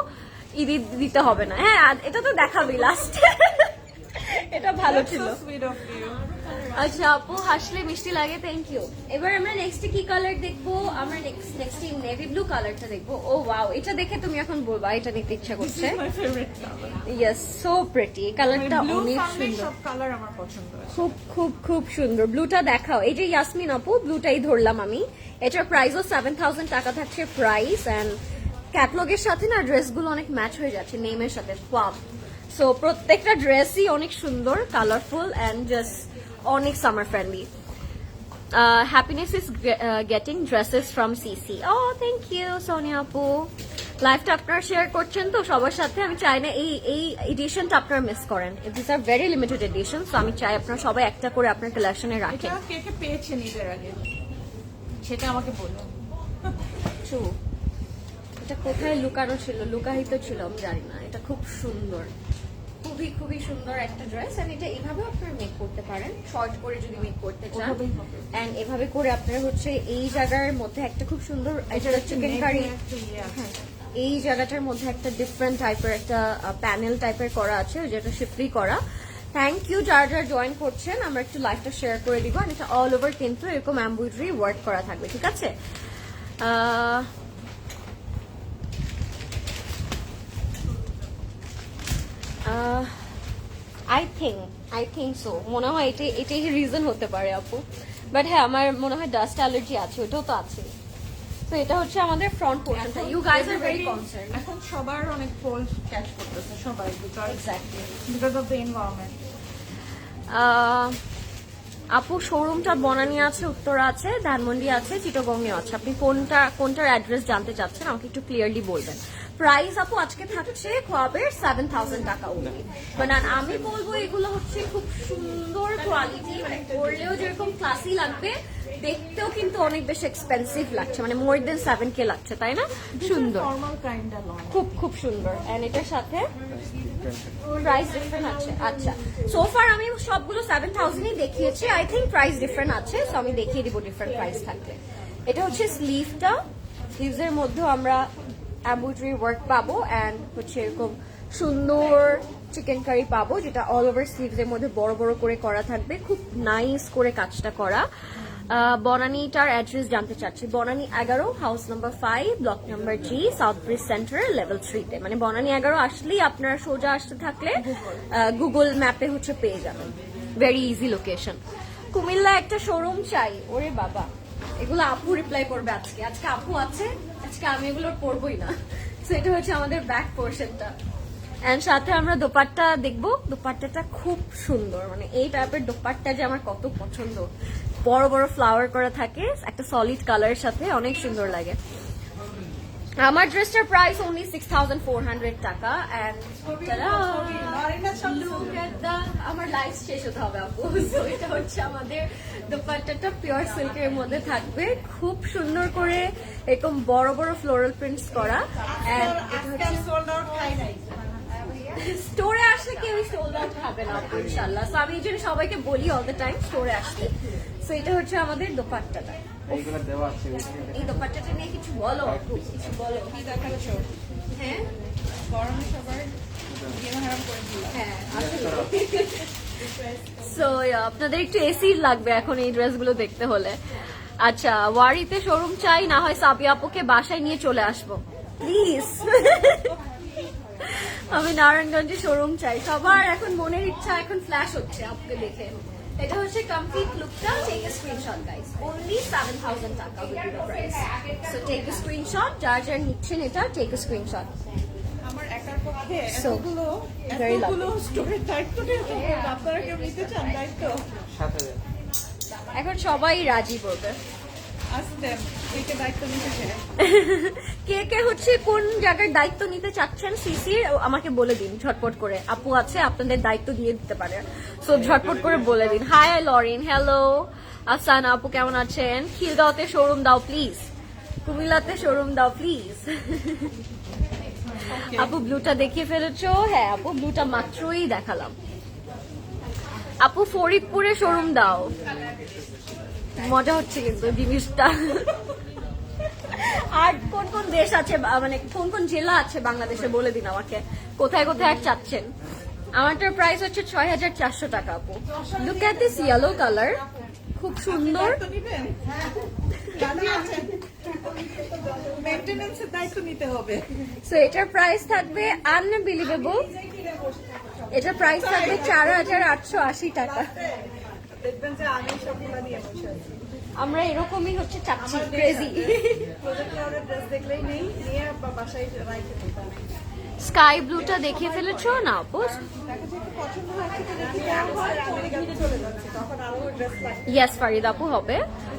ঈদ দিতে হবে না। হ্যাঁ, এটা তো দেখাবি লাস্ট। এটা ভালো ছিল। Sweet of you. আচ্ছা আপু, হাসলে মিষ্টি লাগে, থ্যাংক ইউ। এবার আমরা নেক্সট কি কালার দেখবো? আমরা নেক্সট নেভি ব্লু কালারটা দেখবো। ও ওয়াও, এটা দেখে তুমি এখন বলবা এটা নিতে ইচ্ছা করছে। My favourite colour. Yes, so pretty, কালারটা ব্লু অনেক ফ্যামিলি সুন্দর, সব কালার আমার পছন্দ। খুব খুব খুব সুন্দর। ব্লুটা দেখাও। এই যে ইয়াসমিন আপু, ব্লুটাই ধরলাম আমি। এটার প্রাইসও 7,000 টাকা থাকছে প্রাইস। অ্যান্ড ক্যাটলগের সাথে না ড্রেসগুলো অনেক ম্যাচ হয়ে যাচ্ছে নেমের সাথে, ওয়াও। সো প্রত্যেকটা ড্রেসই অনেক সুন্দর, কালারফুল অ্যান্ড জাস্ট অনেক summer friendly. Happiness is getting dresses from CC. ও থ্যাংক ইউ সোনিয়া আপু। লাইভটা আপনারা শেয়ার করছেন তো সবার সাথে, আমি চাই না এই এডিশনটা আপনারা মিস করেন। This are very limited edition, so আমি চাই আপনারা সবাই একটা করে আপনার কালেকশনে রাখেন। এটা কে কে পেয়েছেন ঈদের আগে সেটা আমাকে বলুন। ট্রু, এটা কোথায় লুকানো ছিল, লুকাহিত ছিল আমি জানি না। এটা খুব সুন্দর, খুবই খুবই সুন্দর একটা ড্রেস। এন্ড এটা এভাবে আপনারা মেক করতে পারেন, শর্ট করে যদি মেক করতে চান। ওভাবেই হবে। এন্ড এভাবে করে আপনারা হচ্ছে এই জায়গার মধ্যে একটা খুব সুন্দর চিকেন কারি, হ্যাঁ, এই জায়গাটার মধ্যে একটা ডিফারেন্ট টাইপের একটা প্যানেল টাইপের করা আছে, যেটা শিফলি করা। থ্যাংক ইউ যারা যারা জয়েন করছেন। আমরা একটু লাইভটা শেয়ার করে দিব। আর এটা অল ওভার কিন্তু এরকম এমব্রয়ডারি ওয়ার্ক করা থাকবে, ঠিক আছে? আই থিঙ্ক সো, মনে হয় এটাই রিজন হতে পারে আপু। বাট হ্যাঁ, আমার মনে হয় ডাস্ট অ্যালার্জি আছে, ওটাও তো আছে। তো এটা হচ্ছে আমাদের ফ্রন্ট পোর্শনটা। You guys are very concern. এখন সবার অনেক কোল্ড ক্যাচ করতেছে সবাই, exactly. Because of the environment. আপু শোরুমটা বনানী আছে, উত্তরা আছে, ধানমন্ডি আছে, চিটাগংয়ে আছে। আপনি কোনটার অ্যাড্রেস জানতে চাচ্ছেন আমাকে একটু ক্লিয়ারলি বলবেন। প্রাইস আপু আজকে থাকছে খোয়াবের 7,000 টাকা অনলি। মানে আমি বলবো এগুলো হচ্ছে খুব সুন্দর কোয়ালিটি, মানে পরলেও যেরকম ক্লাসি লাগবে, দেখতেও কিন্তু অনেক বেশি এক্সপেন্সিভ লাগছে, মানে মোর দেন 7K লাগছে, তাই না? সুন্দর, ফর্মাল কাইন্ড লং। খুব খুব সুন্দর। এন্ড এটার সাথে প্রাইস ডিফারেন্ট আছে। আচ্ছা, সোফার আমি সবগুলো 7,000ই দেখিয়েছি, আই থিঙ্ক প্রাইস ডিফারেন্ট আছে, সো আমি দেখিয়ে দিব ডিফারেন্ট প্রাইস থাকলে। এটা হচ্ছে স্লিভটা, স্লিভসের মধ্যেও আমরা এমব্রয়ডারি ওয়ার্ক পাবো অ্যান্ড হচ্ছে এরকম সুন্দর চিকেন কারি পাবো, যেটা অল ওভার স্লিভসের মধ্যে বড় বড় করে করা থাকবে, খুব নাইস করে কাজটা করা। বনানীটার অ্যাড্রেস জানতে চাচ্ছি, Banani 11, house number 5, block number G, south bridge centre, level 3-তে। মানে বনানী 11 আসলেই আপনারা সোজা আসতে থাকলে গুগল ম্যাপে হচ্ছে পেয়ে যাবেন, ভেরি ইজি লোকেশন। কুমিল্লা একটা শোরুম চাই, ওরে বাবা এগুলো আপু রিপ্লাই করবে আজকে, আজকে আপু আছে, আজকে আমি এগুলো পরবই না। সো এটা হচ্ছে আমাদের ব্যাক পোর্শনটা, এন্ড সাথে আমরা দোপাট্টা দেখবো। দোপাট্টাটা খুব সুন্দর, মানে এই টাইপের দোপাট্টা যে আমার কত পছন্দ, বড় বড় ফ্লাওয়ার করা থাকে, একটা সলিড কালারের সাথে অনেক সুন্দর লাগে। আমার ড্রেসটার প্রাইস অনলি 6,400 টাকা। এন্ড আমার লাইফ শেষ হতে হবে আপু। So, এটা হচ্ছে আমাদের দোপাট্টাটা পিওর সিল্কের মধ্যে থাকবে, খুব সুন্দর করে এরকম বড় বড় ফ্লোরাল প্রিন্টস করা। এন্ড এটা হচ্ছে স্টোরে আসলে কেউ সোল্ড আউট হবে না আপু ইনশাআল্লাহ। সো আমি এই জন্য সবাইকে বলি অল দ্য টাইম স্টোরে আসতে। সো এটা হচ্ছে আমাদের দোপাট্টাটা। এই দোপাট্টাটা নিয়ে কিছু বলো আপু, কিছু বলো। কি দেখাচ্ছ? হ্যাঁ গরমে সবার গেম হারাম করে দিল। হ্যাঁ সো আপনাদের একটু এসি লাগবে এখন এই ড্রেসগুলো দেখতে হলে। আচ্ছা, ওয়ারিতে শোরুম চাই, না হয় সাবি আপুকে বাসায় নিয়ে চলে আসবো প্লিজ। আমি নারায়ণগঞ্জে শোরুম চাই, সবার এখন মনের ইচ্ছা এখন ফ্ল্যাশ হচ্ছে আপুকে দেখে। এটা হচ্ছে কমপ্লিট লুকটা, take a screenshot guys, only 7,000 taka will be the price. So take a screenshot, যার যার নিচ্ছেন এটা টেক এ স্ক্রিনশট। আমার একার পক্ষে So, এতগুলো very এতগুলো স্টোরের দায়িত্ব নিয়ে আপনারা কেউ নিতে চান দায়িত্ব? এখন সবাই রাজি বলবে। আসতেন কে দায়িত্ব নিতে চায়? কে কে হচ্ছে কোন জায়গার দায়িত্ব নিতে চাচ্ছেন সিসি আমাকে বলে দিন ঝটপট করে, আপু আছে আপনাদের দায়িত্ব দিয়ে দিতে পারে। সো ঝটপট করে বলে দিন। হাই লরিন, হ্যালো আফসানা আপু কেমন আছেন? খিলগাঁওতে শোরুম দাও প্লিজ, কুমিল্লাতে শোরুম দাও প্লিজ। আপু ব্লুটা দেখিয়ে ফেলেছো? হ্যাঁ আপু ব্লুটা মাত্রই দেখালাম। আপু ফরিদপুরে শোরুম দাও, মজা হচ্ছে কিন্তু জিনিসটা। আর কোন কোন দেশ আছে, মানে কোন কোন জেলা আছে বাংলাদেশে বলে দিন আমাকে, কোথায় কোথায় আর চাচ্ছেন। আমারটার প্রাইস হচ্ছে 6,400 টাকা আপু। Look at this yellow colour, খুব সুন্দর। মেইনটেনেন্সের দায়িত্ব নিতে হবে। সো এটার প্রাইস থাকবে আনবিলিভেবল, এটার প্রাইস থাকবে 4,880 টাকা। দেখবেন যে আমি সবগুলো নিয়ে বসে আছি। আমরা এরকমই হচ্ছে চাচ্ছি, ক্রেজি। প্রজেক্টরের ড্রেস দেখলেই নেই, নিয়ে বাসায় রাইখে দিতাম। স্কাই ব্লুটা দেখিয়ে ফেলেছো না আপু? দেখা যায় একটু পছন্দ হয়, সেটা দেখি দেওয়া হয়, পরে ঘিরে চলে যাচ্ছে, তখন আরো ড্রেস লাগে। ইয়েস ফারিদ আপু হবে।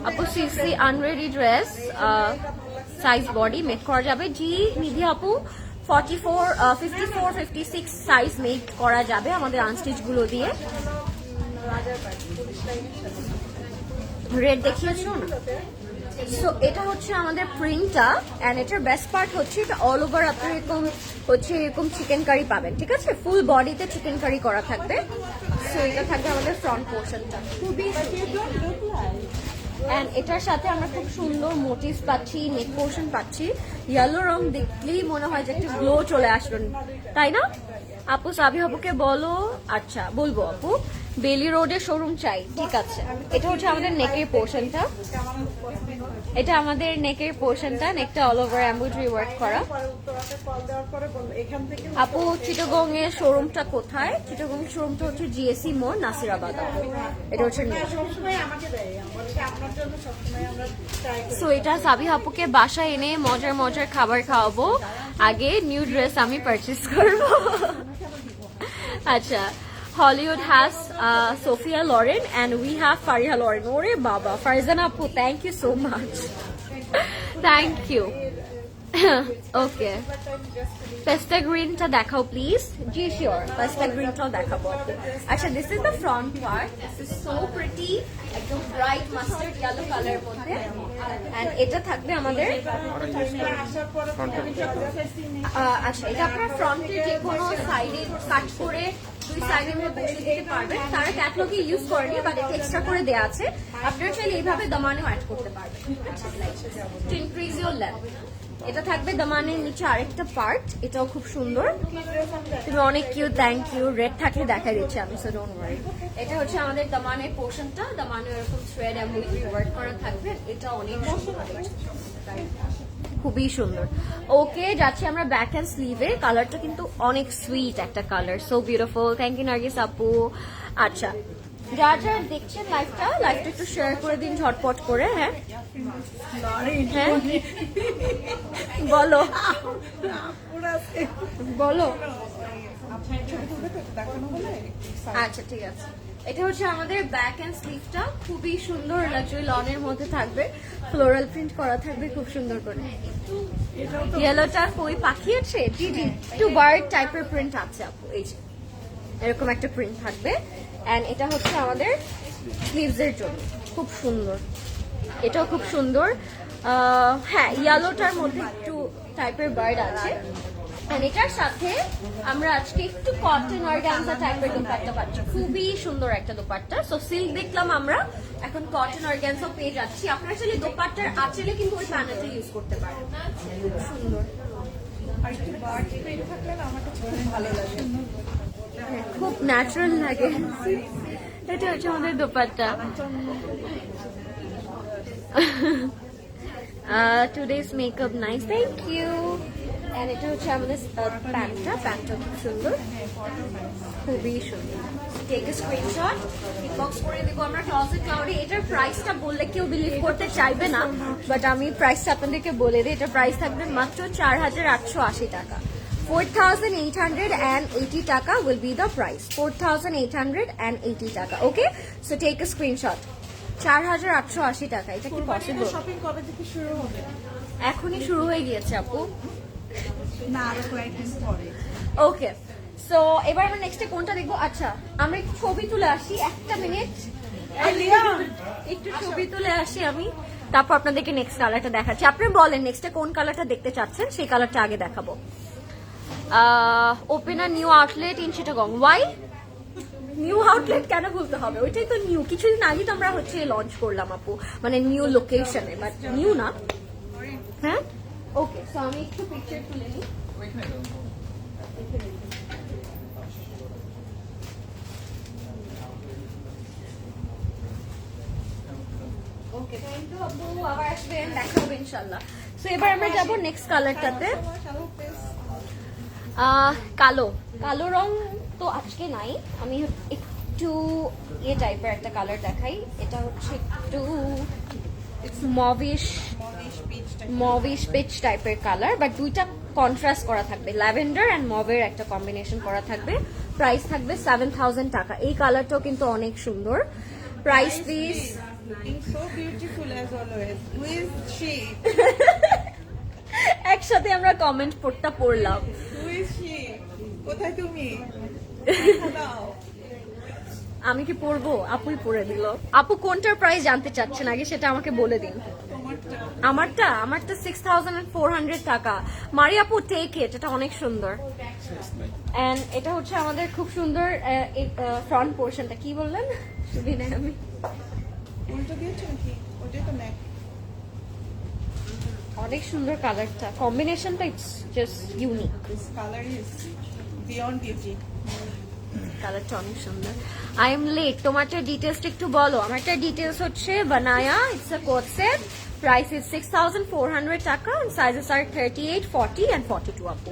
আপু CC unready dress, size body make করা যাবে। জি নিধি আপু 44, 54, 56 সাইজ মেক করা যাবে আমাদের আনস্টিচ গুলো দিয়ে। রেড দেখিয়েছো না? সো এটা হচ্ছে আমাদের প্রিন্টটা, এন্ড এটার বেস্ট পার্ট হচ্ছে এটা অল ওভার আপনি এরকম হচ্ছে এরকম চিকেন কারি পাবেন, ঠিক আছে? ফুল বডিতে চিকেন কারি করা থাকবে। সো এটা থাকবে আমাদের ফ্রন্ট পোর্শনটা, খুবই এন্ড এটার সাথে আমরা খুব সুন্দর মোটিভ পাচ্ছি, নেক পোর্শন পাচ্ছি। ইয়েলো রং দেখলেই মনে হয় যে একটা গ্লো চলে আসবেন, তাই না? আপু সাবি আপুকে বলো। আচ্ছা বলবো আপু, বেলি রোডে শোরুম চাই, ঠিক আছে। এটা হচ্ছে আমাদের নেকের পোর্শনটা, এটা আমাদের নেকের পোর্শনটা, নেকটা অল ওভার এমব্রয়ডারি ওয়ার্ক করা। আপু চিটাগং এর শোরুমটা কোথায়? চিটাগং শোরুমটা হচ্ছে জিএসি মোড়, নাসিরাবাদ আপু। এটা হচ্ছে সো এটা সাবি আপুকে বাসায় এনে মজার মজার খাবার খাওয়াবো, আগে নিউ ড্রেস আমি পারচেজ করবো। আচ্ছা Hollywood has Sophia Loren and we have Fariha Loren. Ore baba, Farzana Appu, thank you so much. Thank you. Okay. Pesta green ta dekhao please. Ji sure. Pesta green ta dekhabo. Acha, this is the front part. This is so pretty. একদম bright mustard yellow color মধ্যে and এটা থাকবে আমাদের আচ্ছা, এটা আপনার ফ্রন্টে যে কোনো সাইডে কাট করে দুই সাইডের মধ্যে বসিয়ে দিতে পারবেন। তারা ক্যাটলগে ইউজ করেনি বাট এটা এক্সট্রা করে দেওয়া আছে, আপনারা চাইলে এইভাবে দামানেও অ্যাড করতে পারবেন টু ইনক্রিজ ইউর লেন্থ। এটা থাকবে দামানের নিচে আরেকটা পার্ট, এটাও খুব সুন্দর। তুমি অনেক কিউট, থ্যাংক ইউ। রেড থাকলে দেখা দিচ্ছি আমি, সো ডোন্ট ওয়ারি। এটা হচ্ছে আমাদের দামানের পোর্শনটা, দামানে এরকম থ্রেড এমব্রয়ডারি ওয়ার্ক করা থাকবে, এটা অনেক সুন্দর, খুবই সুন্দর। ওকে, যাচ্ছি আমরা ব্যাক অ্যান্ড স্লিভে। কালারটা কিন্তু অনেক সুইট একটা colour, so beautiful. Thank you Nargis আপু। আচ্ছা, যারা যারা দেখছেন লাইভটা একটু শেয়ার করে দিন ঝটপট করে। হ্যাঁ হ্যাঁ, বলো বলো। আচ্ছা ঠিক আছে, এটা হচ্ছে আমাদের ব্যাক এন্ড স্লিভটা, খুবই সুন্দর লাক্সারি লনের মধ্যে থাকবে, ফ্লোরাল প্রিন্ট করা থাকবে খুব সুন্দর করে। ইয়েলোটা কই পাখি আছে? জি জি, একটু বার্ড টাইপের প্রিন্ট আছে আপু, এই যে এরকম একটা প্রিন্ট থাকবে। এন্ড এটা হচ্ছে আমাদের স্লিভস এর জন্য, খুব সুন্দর, এটাও খুব সুন্দর। হ্যাঁ, ইয়েলোটার মধ্যে একটু টাইপের বার্ড আছে। And এটার সাথে আমরা আজকে একটু কটন অর্গানজা টাইপের দোপাট্টা পাচ্ছি, খুবই সুন্দর একটা দোপাট্টা। সো সিল্ক দেখলাম আমরা, এখন কটন অর্গানজা পেয়ে যাচ্ছি। আপনারা চাইলে দোপাট্টার আঁচলে কিন্তু ওই প্যানেলটা ইউজ করতে পারেন, খুব সুন্দর। খুব ন্যাচারাল লাগে। এটা হচ্ছে আমাদের dupatta. Today's makeup nice, thank you. And এটা হচ্ছে আমাদের প্যান্টটা খুব সুন্দর, খুবই সুন্দর। টেক এ স্ক্রিনশট, ইনবক্স করে দিব আমরা ক্লজেট ক্লাউডে। এটার প্রাইসটা বললে কেউ বিলিভ করতে চাইবে না, বাট আমি প্রাইসটা আপনাদেরকে বলে দিই। এটার প্রাইস থাকবে মাত্র 4880 টাকা। 4880 টাকা will be the price. 4880 টাকা। ওকে, সো টেক এ স্ক্রিনশট। 4880 টাকা, এটা কি পসিবল? শপিং কবে থেকে শুরু হবে? এখনই শুরু হয়ে গিয়েছে আপু, না আরো কয়েকদিন পরে। ওকে, সো এবার আমরা নেক্সটে কোনটা দেখবো? আচ্ছা, আমরা একটু ছবি তুলে আসি, একটা মিনিট একটু ছবি তুলে আসি আমি, তারপর আপনাদেরকে নেক্সট কালারটা দেখাচ্ছি। আপনি বলেন নেক্সটে কোন কালারটা দেখতে চাচ্ছেন, সেই কালারটা আগে দেখাবো। Open a new outlet in Chittagong. Why new outlet কেন বলতে হবে? ওইটাই তো নিউ, কিছুদিন আগে তো আমরা হচ্ছে লঞ্চ করলাম আপু, মানে নিউ লোকেশনে, বাট নিউ না। হ্যাঁ, ওকে, সো আমি একটু পিকচার তুলে নিই। ওকে, থ্যাংক ইউ আপু, আবার আসবেন, দেখা হবে ইনশাআল্লাহ। সো এবার আমরা যাবো নেক্সট কালারটাতে। কালো, কালো রং তো আজকে নাই, আমি একটু এ টাইপের একটা কালার দেখাই। এটা হচ্ছে একটু মভিশ পিচ টাইপের কালার, বাট দুইটা কন্ট্রাস্ট করা থাকবে, ল্যাভেন্ডার অ্যান্ড মভের একটা কম্বিনেশন করা থাকবে। প্রাইস থাকবে 7000 টাকা। এই কালারটাও কিন্তু অনেক সুন্দর। Price please. So beautiful as always. Who is she? একসাথে আমরা কমেন্ট পড়লাম। Who is she? কোথায় তুমি? দাও। আমি কি পড়বো? আপুই পড়ে দিল। আপু কোনটার প্রাইস জানতে চাচ্ছেন আগে সেটা আমাকে বলে দিন। আমারটা 6400 টাকা। মারি আপু টেক ইট, এটা অনেক সুন্দর। এন্ড এটা হচ্ছে আমাদের খুব সুন্দর ফ্রন্ট পোর্শনটা, কি বললেন? সুবিনা আমি উল্টো দিয়েছো নাকি? ওটাই তো নেক। অনেক সুন্দর কালারটা, কম্বিনেশনটা it's just unique. This color is beyond beauty. কালারটা অনেক সুন্দর। আই এম লেট, তোমারটা ডিটেলসটা একটু বলো। আমারটা ডিটেলস হচ্ছে Banaya, it's a coat set, price is 6400 taka, sizes R 38, 40 and 42 আপু।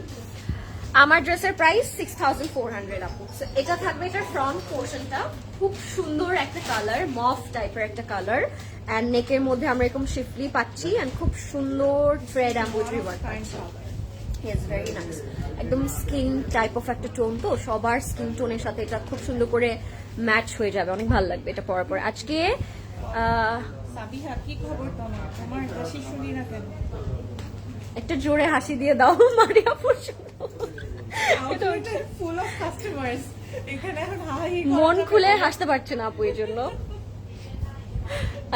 আমার ড্রেসের প্রাইস 6400 আপু। এটা থাকবে এটার ফ্রন্ট পোর্শনটা, খুব সুন্দর একটা কালার, মফ টাইপের একটা কালার, এন্ড নেকের মধ্যে আমরা এরকম শিফলি পাচ্ছি, এন্ড খুব সুন্দর থ্রেড এমব্রয়ডারি ওয়ার্ক পাচ্ছি। ইয়েস ভেরি নাইস, একদম স্কিন টাইপ অফ একটা টোন, তো সবার স্কিন টোনের সাথে এটা খুব সুন্দর করে ম্যাচ হয়ে যাবে, অনেক ভালো লাগবে এটা পরার পর। আজকে সাবিহা কি খবর তোমার? তোমার হাসি শুনি না কেন? একটা জোরে হাসি দিয়ে দাও মারিয়া পুরুষ। ফুল অফ কাস্টমার্স, এখানে এখন হাই মন খুলে হাসতে পারছে না আপু এই জন্য।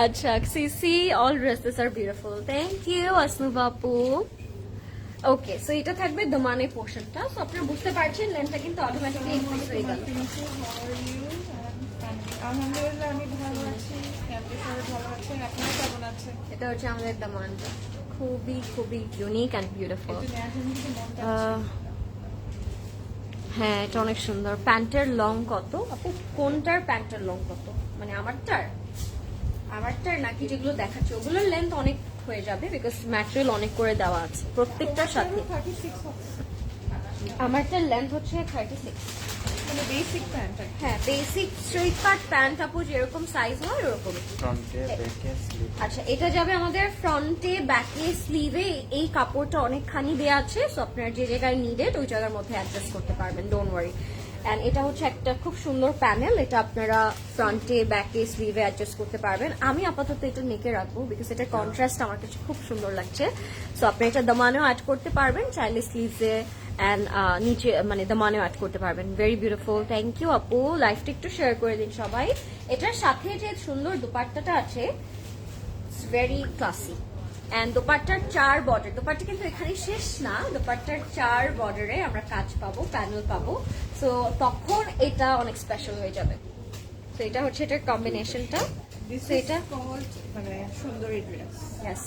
আচ্ছা সিসি, all dresses are beautiful, thank you Asnuba আপু। ওকে, সো এটা থাকবে দমানের পোর্শনটা। সো আপনারা বুঝতে পারছেন লেন্থটা কিন্তু অটোমেটিকলি ইনক্রিজ হয়ে গেল। আলহামদুলিল্লাহ আমি ভালো আছি, ফ্যামিলি সবাই ভালো আছে, আপনারা কেমন আছেন? এটা হচ্ছে আমাদের দমানটা, খুবই খুবই ইউনিক অ্যান্ড বিউটিফুল। একটু নেওয়ার জন্য কি মনটা হ্যাঁ এটা অনেক সুন্দর। প্যান্টের লং কত আপু? কোনটার প্যান্টের লং কত? মানে আমারটার নাকি যেগুলো দেখাচ্ছে ওগুলোর লেন্থ অনেক হয়ে যাবে, বিকজ ম্যাটেরিয়াল অনেক করে দেওয়া আছে প্রত্যেকটার সাথে। 36 হবে আমারটার লেন্থ হচ্ছে 36। মানে বেসিক প্যান্ট। হ্যাঁ বেসিক স্ট্রেট কাট প্যান্ট আপু যেরকম সাইজ হয় ওরকম। ফ্রন্টে ব্যাকে স্লিপ। আচ্ছা এটা যাবে আমাদের ফ্রন্টে, ব্যাকে, স্লিভে। এই কাপড়টা অনেকখানি দেওয়া আছে, সো আপনার যে জায়গায় নিডেড ওই জায়গার মধ্যে অ্যাডজাস্ট করতে পারবেন, ডোন্ট ওয়ারি। অ্যান্ড এটা হচ্ছে একটা খুব সুন্দর প্যানেল, এটা আপনারা ফ্রন্টে, ব্যাকে, স্লিভে অ্যাডজাস্ট করতে পারবেন। আমি আপাতত এটা নেকে রাখবো বিকজ এটার কন্ট্রাস্ট আমার কাছে খুব সুন্দর লাগছে। সো আপনি এটা দামানেও অ্যাড করতে পারবেন, চাইলে স্লিভসে অ্যান্ড নিচে মানে দামানেও অ্যাড করতে পারবেন। ভেরি বিউটিফুল, থ্যাংক ইউ আপু। লাইফটা একটু শেয়ার করে দিন সবাই। এটার সাথে যে সুন্দর দুপাট্টাটা আছে ভেরি ক্লাসি, অ্যান্ড দোপাট্টার 4 বর্ডার। দোপাট্টা কিন্তু এখানে শেষ না, দোপাট্টার 4 বর্ডারে আমরা কাজ পাবো, প্যানেল পাবো। সো তখন এটা অনেক স্পেশাল হয়ে যাবে। তো এটা হচ্ছে এটার কম্বিনেশনটা। দিস So এটা কল্ড মানে সুন্দরী ড্রেস। ইয়েস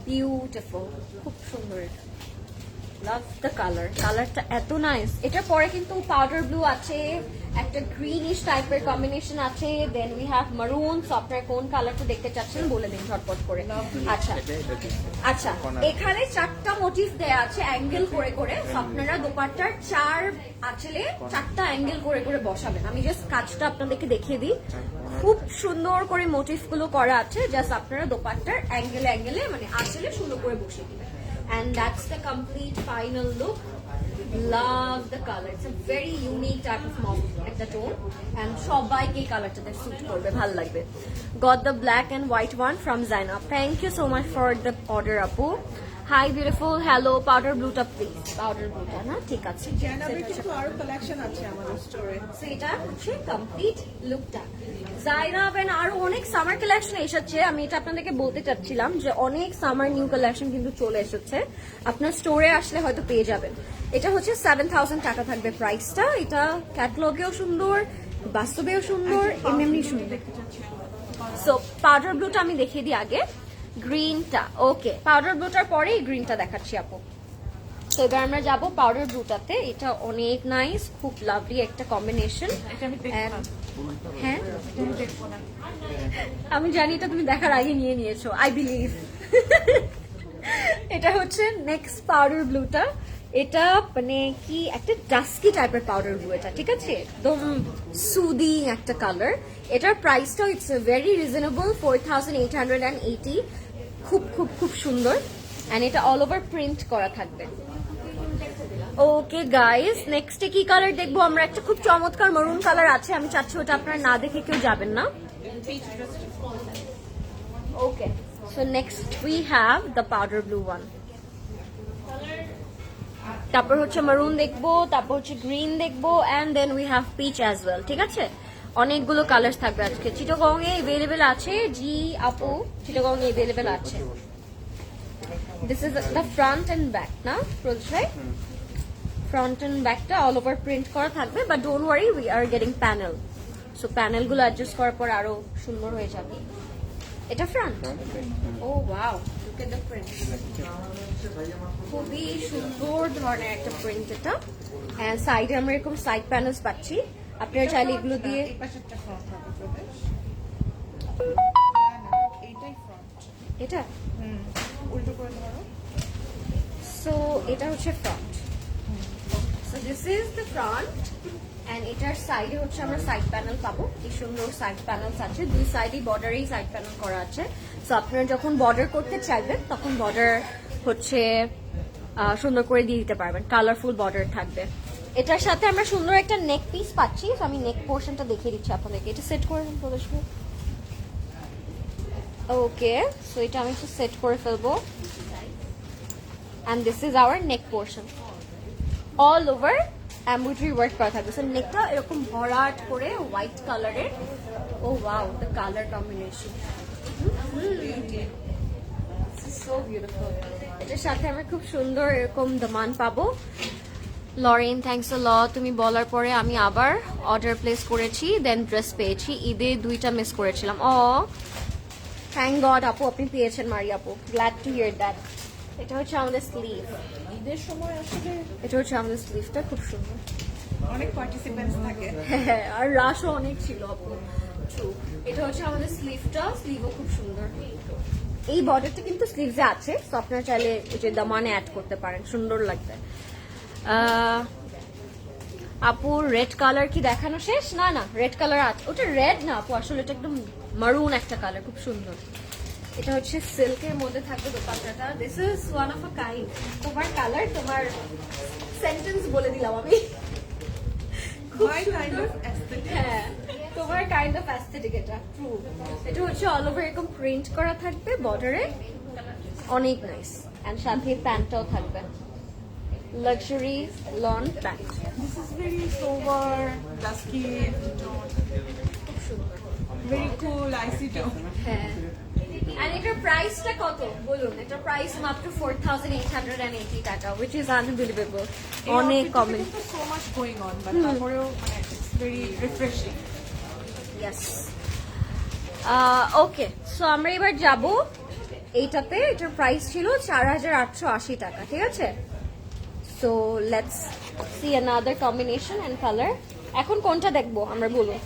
বিউটিফুল, খুব সুন্দর। লাভ দ্য কালার, কালারটা এত নাইস। এটার পরে কিন্তু পাউডার ব্লু আছে, একটা গ্রিনিশ টাইপের কম্বিনেশন আছে, দেন উই হ্যাভ মারুন। সো আপনারা কোন কালারটা দেখতে চাচ্ছেন বলে দিন ঝটপট করে। আচ্ছা আচ্ছা, এখানে 4টা মোটিভ দেয়া আছে অ্যাঙ্গেল করে করে। So আপনারা দোপাট্টার 4 আঁচলে 4টা অ্যাঙ্গেল করে করে বসাবেন। আমি জাস্ট কাজটা আপনাদেরকে দেখিয়ে দিই, খুব সুন্দর করে মোটিভ গুলো করা আছে। জাস্ট আপনারা দোপাট্টার অ্যাঙ্গেলে অ্যাঙ্গেলে মানে আঁচলে সুন্দর করে বসিয়ে দিবেন। And that's the complete final look. Love the color. It's a very unique type of mauve একটা tone, and সবাইকে এই কালারটাতে সুট করবে, ভালো লাগবে। Got the black and white one from Zainab. Thank you so much for the order আপু। Hi beautiful, hello, powder blue টা please. Powder blue টা না, ঠিক আছে। জ্যানাবের কিন্তু আরো কালেকশন আছে আমাদের স্টোরে। So এটা হচ্ছে কমপ্লিট লুকটা। জাইনাব এন্ড আরো অনেক সামার কালেকশন এসেছে। আমি এটা আপনাদেরকে বলতে চাচ্ছিলাম যে অনেক সামার নিউ কালেকশন কিন্তু চলে এসেছে, আপনার স্টোরে আসলে হয়তো পেয়ে যাবেন। এটা হচ্ছে 7000 টাকা থাকবে প্রাইসটা। এটা ক্যাটালগেও সুন্দর, বাস্তবেও সুন্দর, এমনি সুন্দর। সো পাউডার ব্লুটা আমি দেখিয়ে দিই আগে, গ্রিনটা। ওকে, পাউডার ব্লুটার পরেই গ্রিনটা দেখাচ্ছি আপু। তো এবার আমরা যাবো পাউডার ব্লুটাতে। এটা অনেক নাইস, খুব লাভলি একটা কম্বিনেশন। এটা আমি দেখব না। হ্যাঁ এটা আমি দেখবো না। আমি জানি এটা তুমি দেখার আগে নিয়ে নিয়েছো, আই বিলিভ। এটা হচ্ছে নেক্সট পাউডার ব্লুটা। এটা মানে কি একটা ডাস্কি টাইপের পাউডার ব্লু এটা, ঠিক আছে? একদম সুদিং একটা কালার। এটার প্রাইসটাও ইটস ভেরি রিজনেবল, 4880। খুব খুব খুব সুন্দর, এন্ড এটা অল ওভার প্রিন্ট করা থাকবে। ওকে গাইস, নেক্সটে কি কালার দেখবো আমরা? একটা খুব চমৎকার মেরুন কালার আছে, আমি চাচ্ছি ওটা আপনারা না দেখে কেউ যাবেন না। Okay, so next we have the powder blue one. তারপর হচ্ছে মেরুন দেখবো, তারপর হচ্ছে গ্রিন দেখবো, and then we have peach as well. ঠিক আছে, অনেকগুলো কালার থাকবে আজকে। চিটাগং এ এভেলেবেল আছে, জি আপু, চিটাগং এ এভেলেবেল আছে। This is the front and back না প্রোজ ভাই? ফ্রন্ট এন্ড ব্যাকটা অল ওভার প্রিন্ট করা থাকবে, but don't worry, we are getting panel. So প্যানেলগুলো অ্যাডজাস্ট করার পর আরো সুন্দর হয়ে যাবে। এটা front, oh wow, look at the print, খুবই সুন্দর ধরনের একটা প্রিন্ট এটা। এন্ড সাইডে আমরা এরকম সাইড প্যানেলস পাচ্ছি, আপনারা চাইলে এগুলো দিয়ে। এই পাশেরটা ফ্রন্ট হবে প্রবেশ। এইটাই ফ্রন্ট। এটা উল্টো করে ধরো। সো এটা হচ্ছে front. So this is the front, and এটার সাইডে হচ্ছে আমরা সাইড প্যানেল পাবো। এই সুন্দর সাইড প্যানেলস আছে, দুই সাইডে বর্ডারেই সাইড প্যানেল করা আছে। সো আপনারা যখন বর্ডার করতে চাইবেন তখন বর্ডার হচ্ছে সুন্দর করে দিয়ে দিতে পারবেন, কালারফুল বর্ডার থাকবে। এটার সাথে আমরা সুন্দর একটা নেক পিস পাচ্ছি, তো আমি নেক পোর্শনটা দেখিয়ে দিচ্ছি আপনাদেরকে। এটা সেট করে দেন প্রদর্শ। ওকে, সো এটা আমি একটু সেট করে ফেলবো। And this is our neck portion, all over embroidery work করা থাকবে। সো নেকটা এরকম ভরাট করে হোয়াইট কালারের। Oh wow, the colour combination so beautiful. এটার সাথে আমরা খুব সুন্দর এরকম দামান পাবো। Lauren, thanks a lot. তুমি বলার পরে আমি আবার অর্ডার প্লেস করেছি, দেন ড্রেস পেয়েছি। ঈদে 2টা মিস করেছিলাম। ও থ্যাংক গড আপু, আপনি পেয়েছেন মারি আপু, গ্ল্যাড টু হিয়ার দ্যাট। এটা হচ্ছে আমাদের স্লিভ। ঈদের সময় আসলে এটা হচ্ছে আমাদের স্লিভটা, খুব সুন্দর। অনেক পার্টিসিপেন্টস থাকে। হ্যাঁ, আর রাশও অনেক ছিল আপু। True. এটা হচ্ছে আমাদের স্লিভটা, স্লিভও খুব সুন্দর। এই বর্ডারটা কিন্তু স্লিভসে আছে, তো আপনারা চাইলে এই যে দামানে অ্যাড করতে পারেন, সুন্দর লাগবে। আপু রেড কালার কি দেখানো শেষ? না না, রেড কালার আছে। ওটা রেড না আপু, আসলে এটা একদম মারুন একটা কালার, খুব সুন্দর। এটা হচ্ছে সিল্কের মধ্যে থাকবে দোপাট্টাটা। This is one of a kind. তোমার কালার, তোমার সেন্টেন্স বলে দিলাম আমি। My kind of aesthetic. হ্যাঁ, তোমার কাইন্ড অফ অ্যাস্থেটিক এটা। ট্রু। এটা হচ্ছে অল ওভার এরকম প্রিন্ট করা থাকবে বর্ডারে, অনেক নাইস। এন্ড সাথে প্যান্টটাও থাকবে, luxury loan pant. This is very sober, dusky tone. খুব সুন্দর। Very cool, icy tone. হ্যাঁ। And এটার প্রাইসটা কত বলুন? এটার প্রাইস মাত্র 4,880 টাকা, which is unbelievable. অনেক comment. So much going on, but তারপরেও মানে it's very refreshing. Yes. Okay, so আমরা এবার যাব এইটাতে। এটার প্রাইস ছিল 4,880 টাকা, ঠিক আছে? So let's see another combination and colour. এখন কোনটা দেখবো আমরা, বলুন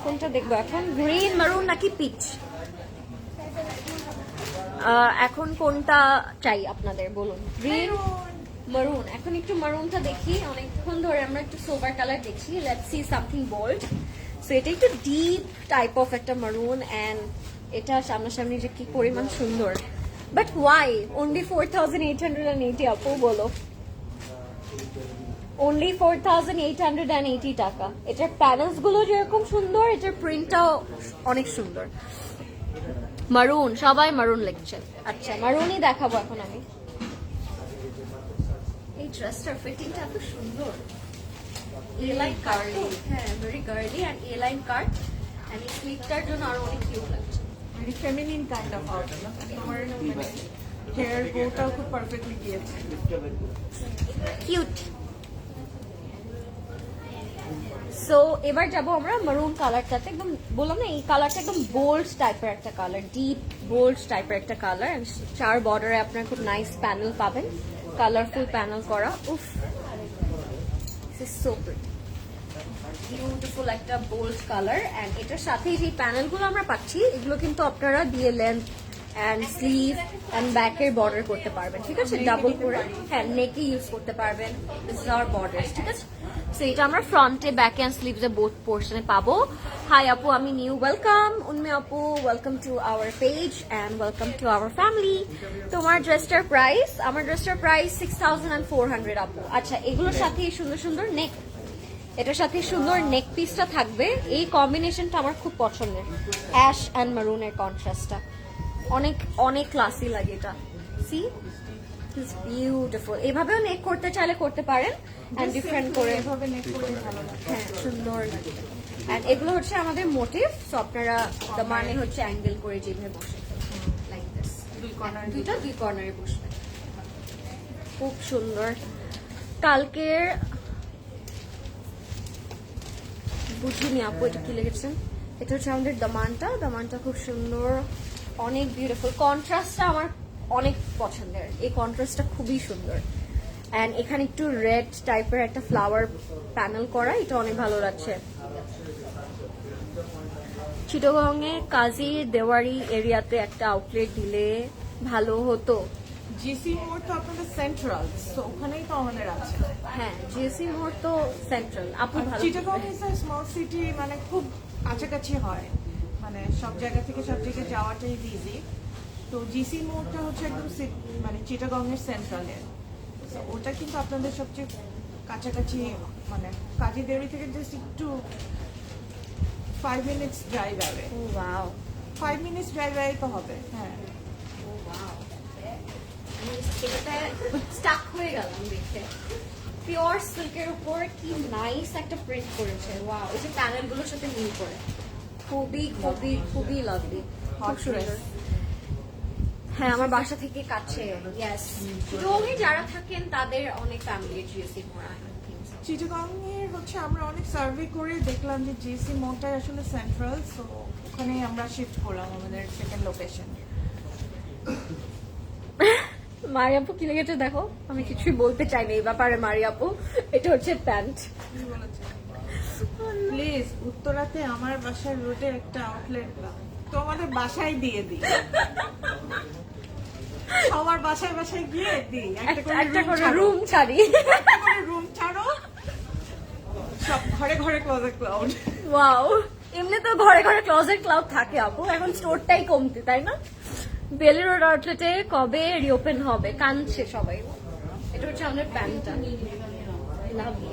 কোনটা দেখবো এখন? গ্রিন, মারুন নাকি পিচ? এখন কোনটা চাই আপনাদের বলুন? গ্রিন, মারুন? এখন একটু মারুনটা দেখি, অনেকক্ষণ ধরে আমরা একটু সোবার কালার দেখি। Let's see something bold. So এটা একটু ডিপ টাইপ অফ একটা মারুন, অ্যান্ড এটা সামনাসামনি যে কি পরিমাণ সুন্দর। বাট ওয়াই অনলি 4,880 আপু, বলো? অনলি 4,880 টাকা। এটার প্যানেলস গুলো যেরকম সুন্দর, এটার প্রিন্টটাও অনেক সুন্দর। মারুন, সবাই মারুন লিখছে। আচ্ছা, মারুনই দেখাবো এখন আমি। এই ড্রেসটার ফিটিংটা এত সুন্দর, এ লাইন কার্লি। হ্যাঁ, very গার্লি and a line cut, and এই স্লিভটার জন্য আরো অনেক কিউট লাগছে। Very feminine kind of outfit. তোমার মানে hair bow-টাও খুব perfectly গিয়েছে। কিউট। সো এবার যাব আমরা মারুন কালারটাতে। একদম বললাম না, এই কালারটা একদম বোল্ড টাইপের একটা কালার, ডিপ বোল্ড টাইপের একটা কালার। চার বর্ডারে আপনার খুব নাইস প্যানেল পাবেন, কালারফুল প্যানেল করা। উফ, সো প্রিটি, বিউটিফুল একটা বোল্ড কালার। অ্যান্ড এটার সাথে যে প্যানেলগুলো আমরা পাচ্ছি, এগুলো কিন্তু আপনারা দিয়ে লেন্থ অ্যান্ড স্লিভ অ্যান্ড ব্যাকের বর্ডার করতে পারবেন, ঠিক আছে? ডাবল করে, হ্যাঁ, নেকে ইউজ করতে পারবেন। দিস ইজ আওয়ার বর্ডার, ঠিক আছে? সো এটা আমরা ফ্রন্টে, ব্যাক অ্যান্ড স্লিভসে বোথ পোর্শনে পাবো। হাই আপু, আমি নিউ। ওয়েলকাম উন্মে আপু, welcome to our page and welcome to our family. তোমার ড্রেসটার প্রাইস? আমার ড্রেসটার প্রাইস 6,400 আপু। আচ্ছা, এগুলোর সাথে সুন্দর সুন্দর নেক, এটার সাথে সুন্দর নেক পিসটা থাকবে। এই কম্বিনেশনটা আমার খুব পছন্দের, অ্যাশ অ্যান্ড মারুনের কন্ট্রাস্টটা অনেক অনেক ক্লাসি লাগে। এটা সি ইজ বিউটিফুল। এভাবেও নেক করতে চাইলে করতে পারেন, এন্ড ডিফারেন্ট করে এভাবে neck করলে ভালো লাগে। হ্যাঁ, সুন্দর লাগে। এন্ড এগুলো হচ্ছে আমাদের মোটিভ, সো আপনারা মানে হচ্ছে অ্যাঙ্গেল করে যেভাবে বসে লাইক দিস, দুই কর্নারে বসবে, খুব সুন্দর। কালকের বুঝিনি আপু এটা কি লেগেছেন। এটা হচ্ছে আমাদের দামানটা খুব সুন্দর, অনেক বিউটিফুল। কন্ট্রাস্টটা আমার অনেক পছন্দের, এই কন্ট্রাস্টটা খুবই সুন্দর। অ্যান্ড এখানে একটু রেড টাইপের একটা ফ্লাওয়ার প্যানেল করা, এটা অনেক ভালো লাগছে। চিটাগংয়ে কাজী দেওয়ারি এরিয়াতে একটা আউটলেট দিলে ভালো হতো। জিসি মোড় তো আপনাদের সেন্ট্রাল, তো ওখানেই তো আমাদের আছে। হ্যাঁ, জিএসি মোড় তো সেন্ট্রাল আপু, ভালো। Chittagong is a small city, মানে খুব কাছাকাছি হয়, মানে সব জায়গা থেকে সব জায়গায় যাওয়াটাই ইজি। তো জিসি মোড়টা হচ্ছে একদম মানে চিটাগং এর সেন্ট্রালে, তো So, ওটা কিন্তু আপনাদের সবচেয়ে কাছাকাছি, মানে কাজী দেউরি থেকে জাস্ট একটু 5 minutes ড্রাইভ অ্যাওয়ে। ও ওয়াও 5 minutes ড্রাইভ অ্যাওয়ে তো হবে। হ্যাঁ, ও ওয়াও এটা স্টাক হয়ে গেলাম দেখে। পিওর সিল্কের উপর কি নাইস একটা প্রিন্ট করেছে, ওয়াও। এই যে প্যানেল গুলোর সাথে মিল করে খুবই খুবই খুবই লাভলি, খুব সুন্দর। হ্যাঁ, আমার বাসা থেকে কাছে। ইয়েস, চিটগংয়ে যারা থাকেন তাদের অনেক ফ্যামিলি জিএসি মোড়। চিটাগংয়ের হচ্ছে আমরা অনেক সার্ভে করে দেখলাম যে জিসি মোড়টাই আসলে সেন্ট্রাল, সো ওখানে আমরা শিফট করলাম আমাদের সেকেন্ড লোকেশন। মারিয়াপু কি লেগেছে দেখো, আমি কিছুই বলতে চাই না এই ব্যাপারে। মারিয়াপু, এটা হচ্ছে প্যান্ট। প্লিজ উত্তরাতে আমার বাসার রোডে একটা আউটলেট তো আমাদের বাসায় দিয়ে দিই, সবার বাসায় বাসায় গিয়ে দিই একটা করে রুম ছাড়ি। রুম ছাড়ো, সব ঘরে ঘরে ক্লোজেট ক্লাউড। ওয়াও, এমনি তো ঘরে ঘরে ক্লোজেট ক্লাউড থাকে আপু, এখন স্টোরটাই কমতি, তাই না? বেলি রোড আউটলেটে কবে রিওপেন হবে কাঁদছে সবাই। এটা হচ্ছে আমাদের প্যান্টটা, লাভলি।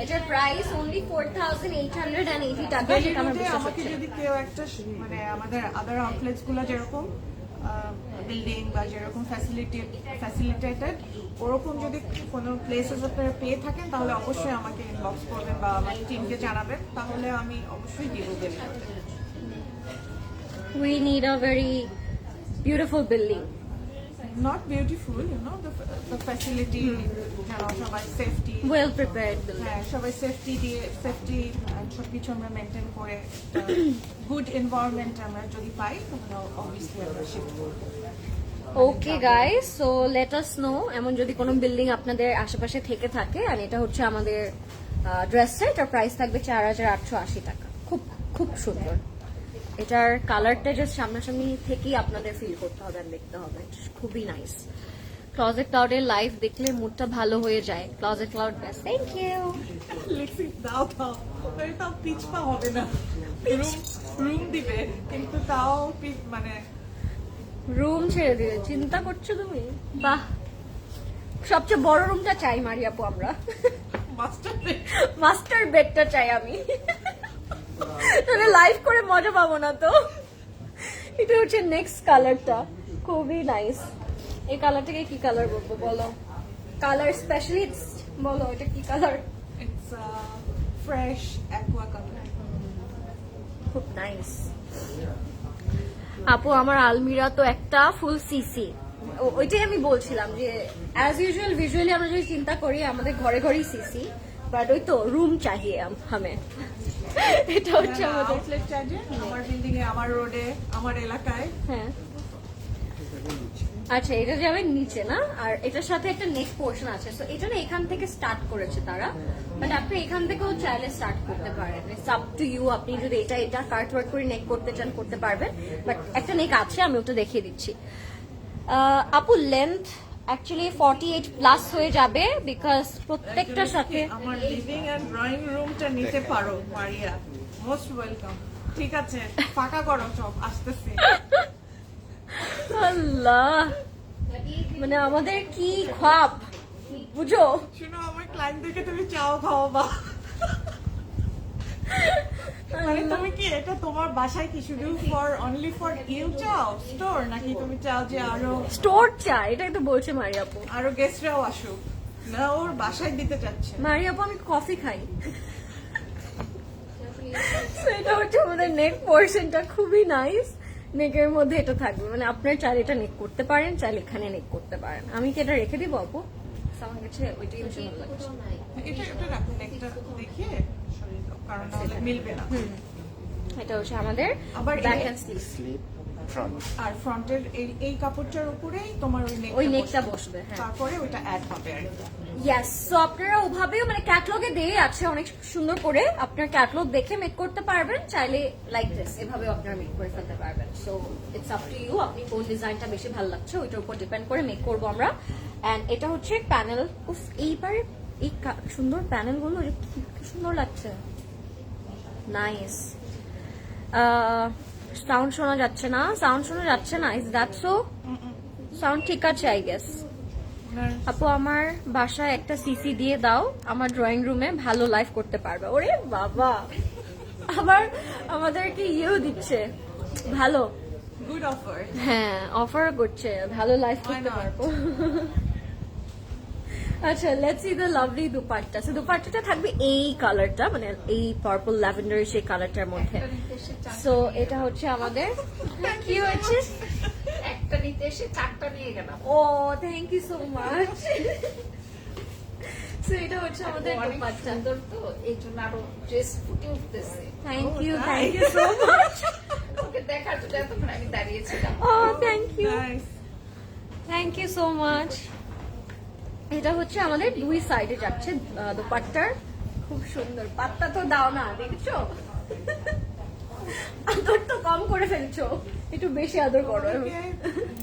এটার প্রাইস অনলি 4,880 টাকা, যেটা আমার বিশ্বাস আমাকে হচ্ছে। যদি কেউ একটা মানে আমাদের আদার আউটলেটস গুলো যেরকম বিল্ডিং বা যেরকম ফ্যাসিলিটেটেড, ওরকম যদি কোনো প্লেসেস আপনারা পেয়ে থাকেন তাহলে অবশ্যই আমাকে ইনবক্স করবেন বা আমার টিমকে জানাবেন, তাহলে আমি অবশ্যই দিব দেবেন। We need a very beautiful building. Not beautiful, you know, the facility, সবাই সেফটি, Well prepared building. হ্যাঁ সবাই সেফটি দিয়ে সেফটি সবকিছু আমরা মেনটেন করে গুড এনভায়রনমেন্ট আমরা যদি পাই তাহলে অবভিয়াসলি আমরা শিফট করব। Okay guys, so let us no এমন যদি কোনো বিল্ডিং আপনাদের আশেপাশে থেকে থাকে। আর এটা হচ্ছে আমাদের ড্রেসটা, এটার প্রাইস থাকবে 4,880 টাকা। খুব খুব সুন্দর। এটার কালারটা জাস্ট সামনাসামনি থেকেই আপনাদের ফিল করতে হবে আর দেখতে হবে, খুবই নাইস। ক্লজেট ক্লাউডের লাইভ দেখলে মুডটা ভালো হয়ে যায়। Closet Cloud best, thank you. Lexi দাও তাও পিছপা হবে না, রুম দিবে কিন্তু তাও মানে রুম ছেড়ে দিলে চিন্তা করছো তুমি? বাহ, সবচেয়ে বড় রুমটা চাই মারিয়াপু আমরা, মাস্টার বেডটা চাই আমি, তাহলে লাইভ করে মজা পাবো না তো। এটা হচ্ছে নেক্সট কালারটা, খুবই নাইস। এই কালারটাকে কি কালার বলবো বলো? কালার স্পেশালিস্ট বলো, এটা কি colour? It's fresh aqua colour, খুব নাইস। আপু আমার আলমিরা তো একটা ফুল সিসি, ওইটাই আমি বলছিলাম যে অ্যাজ ইউজুয়াল ভিজুয়ালি আমরা যদি চিন্তা করি আমাদের ঘরে ঘরেই সিসি, বাট ওই তো রুম চাহিয়ে হামে। এটা হচ্ছে আমাদের আউটলেট চার্জে আমার বিল্ডিং এ, আমার রোডে, আমার এলাকায়। হ্যাঁ, আচ্ছা এটা যাবে নিচে না, আর এটার সাথে একটা নেক পোর্শন আছে। সো এটা না এখান থেকে স্টার্ট করেছে তারা, বাট আপনি এখান থেকেও চাইলে স্টার্ট করতে পারেন। ইটস আপ টু ইউ, আপনি যদি এটা কাট ওয়ার্ক করে নেক করতে চান করতে পারবেন, বাট একটা নেক আছে, আমি ওটা দেখিয়ে দিচ্ছি। আপু লেন্থ অ্যাকচুয়ালি 48 প্লাস হয়ে যাবে, বিকজ প্রত্যেকটার সাথে আমার লিভিং এন্ড ড্রয়িং রুমটা নিতে পারো মারিয়া, মোস্ট ওয়েলকাম। ঠিক আছে, ফাঁকা করো সব, আসতেছে। আল্লাহ, মানে আমাদের কি খাপ বুঝো। শুনো, আমার ক্লায়েন্টদেরকে তুমি চাও খাওয়াবা, মানে তুমি কি এটা তোমার বাসায় কি শুধু অনলি ফর ইউ চাও স্টোর, নাকি তুমি চাও যে আরো স্টোর চাই? এটাই তো বলছে মারিয়াপু। আরো গেস্টরাও আসুক? না, ওর বাসায় দিতে চাচ্ছে। মারিয়াপু আমি কফি খাই। So, এটা হচ্ছে আমাদের নেক পোর্শনটা, খুবই নাইস। নেকের মধ্যে এটা থাকবে, মানে আপনার চাইলে এটা নেক করতে পারেন, চাইলে এখানে নেক করতে পারেন। আমি কি এটা রেখে দিব আপু? আমার কাছে ওইটাই বেশি ভালো লাগছে। এটা রাখুন, একটা দেখিয়ে সরিয়ে দাও, কারণ তাহলে মিলবে না। এটা হচ্ছে আমাদের আবার ব্যাক এই- হ্যান্ড স্লিভ, স্লিপ ফ্রন্ট। আর ফ্রন্টের এই কাপড়টার উপরেই তোমার ওই নেকটা বসবে। হ্যাঁ, তারপরে ওইটা অ্যাড হবে আর কি। ইয়েস। সো আপনারা ওভাবেও মানে ক্যাটলগে দিয়ে আছে অনেক সুন্দর করে, আপনার ক্যাটলগ দেখে মেক করতে পারবেন, চাইলে লাইক দিস এভাবেও আপনারা মেক করে ফেলতে পারবেন। So it's up to you, আপনি কোন ডিজাইনটা বেশি ভালো লাগছে ওইটার উপর ডিপেন্ড করে মেক করবো আমরা। এন্ড এটা হচ্ছে প্যানেল, এইবার এই সুন্দর প্যানেল গুলো কি সুন্দর লাগছে, নাইস। সাউন্ড শোনা যাচ্ছে না, সাউন্ড শোনা যাচ্ছে না, ইজ দ্যাট সো? সাউন্ড ঠিক আছে আই গেস। আপু আমার বাসায় একটা সিসি দিয়ে দাও, আমার ড্রয়িং রুমে ভালো লাইভ করতে পারবে। ওরে বাবা, আবার আমাদেরকে ইয়েও দিচ্ছে, ভালো গুড অফার। হ্যাঁ অফার করছে, ভালো লাইভ করতে not? পারবো। আচ্ছা let's see the lovely dupatta. So দুপাট্টাটা থাকবে এই কালারটা, মানে এই পার্পল ল্যাভেন্ডার সেই কালারটার মধ্যে। সো এটা হচ্ছে আমাদের, কি হয়েছে, একটা নিতে এসে 4টা নিয়ে গেলাম। Oh thank you so much. So এটা হচ্ছে আমাদের অনেক দুপাট্টা। সুন্দর তো, এই জন্য আরো ড্রেস ফুটে উঠতেছে। Thank Oh, you nice. So much. Okay দেখার জন্য এতক্ষণ আমি দাঁড়িয়েছিলাম। Oh thank you, nice. Thank you so much. এটা হচ্ছে আমাদের দুই সাইডে যাচ্ছে দুপাট্টার, খুব সুন্দর। পাত্তা তো দাও না, দেখছো আদর তো কম করে ফেলছো, একটু বেশি আদর করো। তোমাদেরকে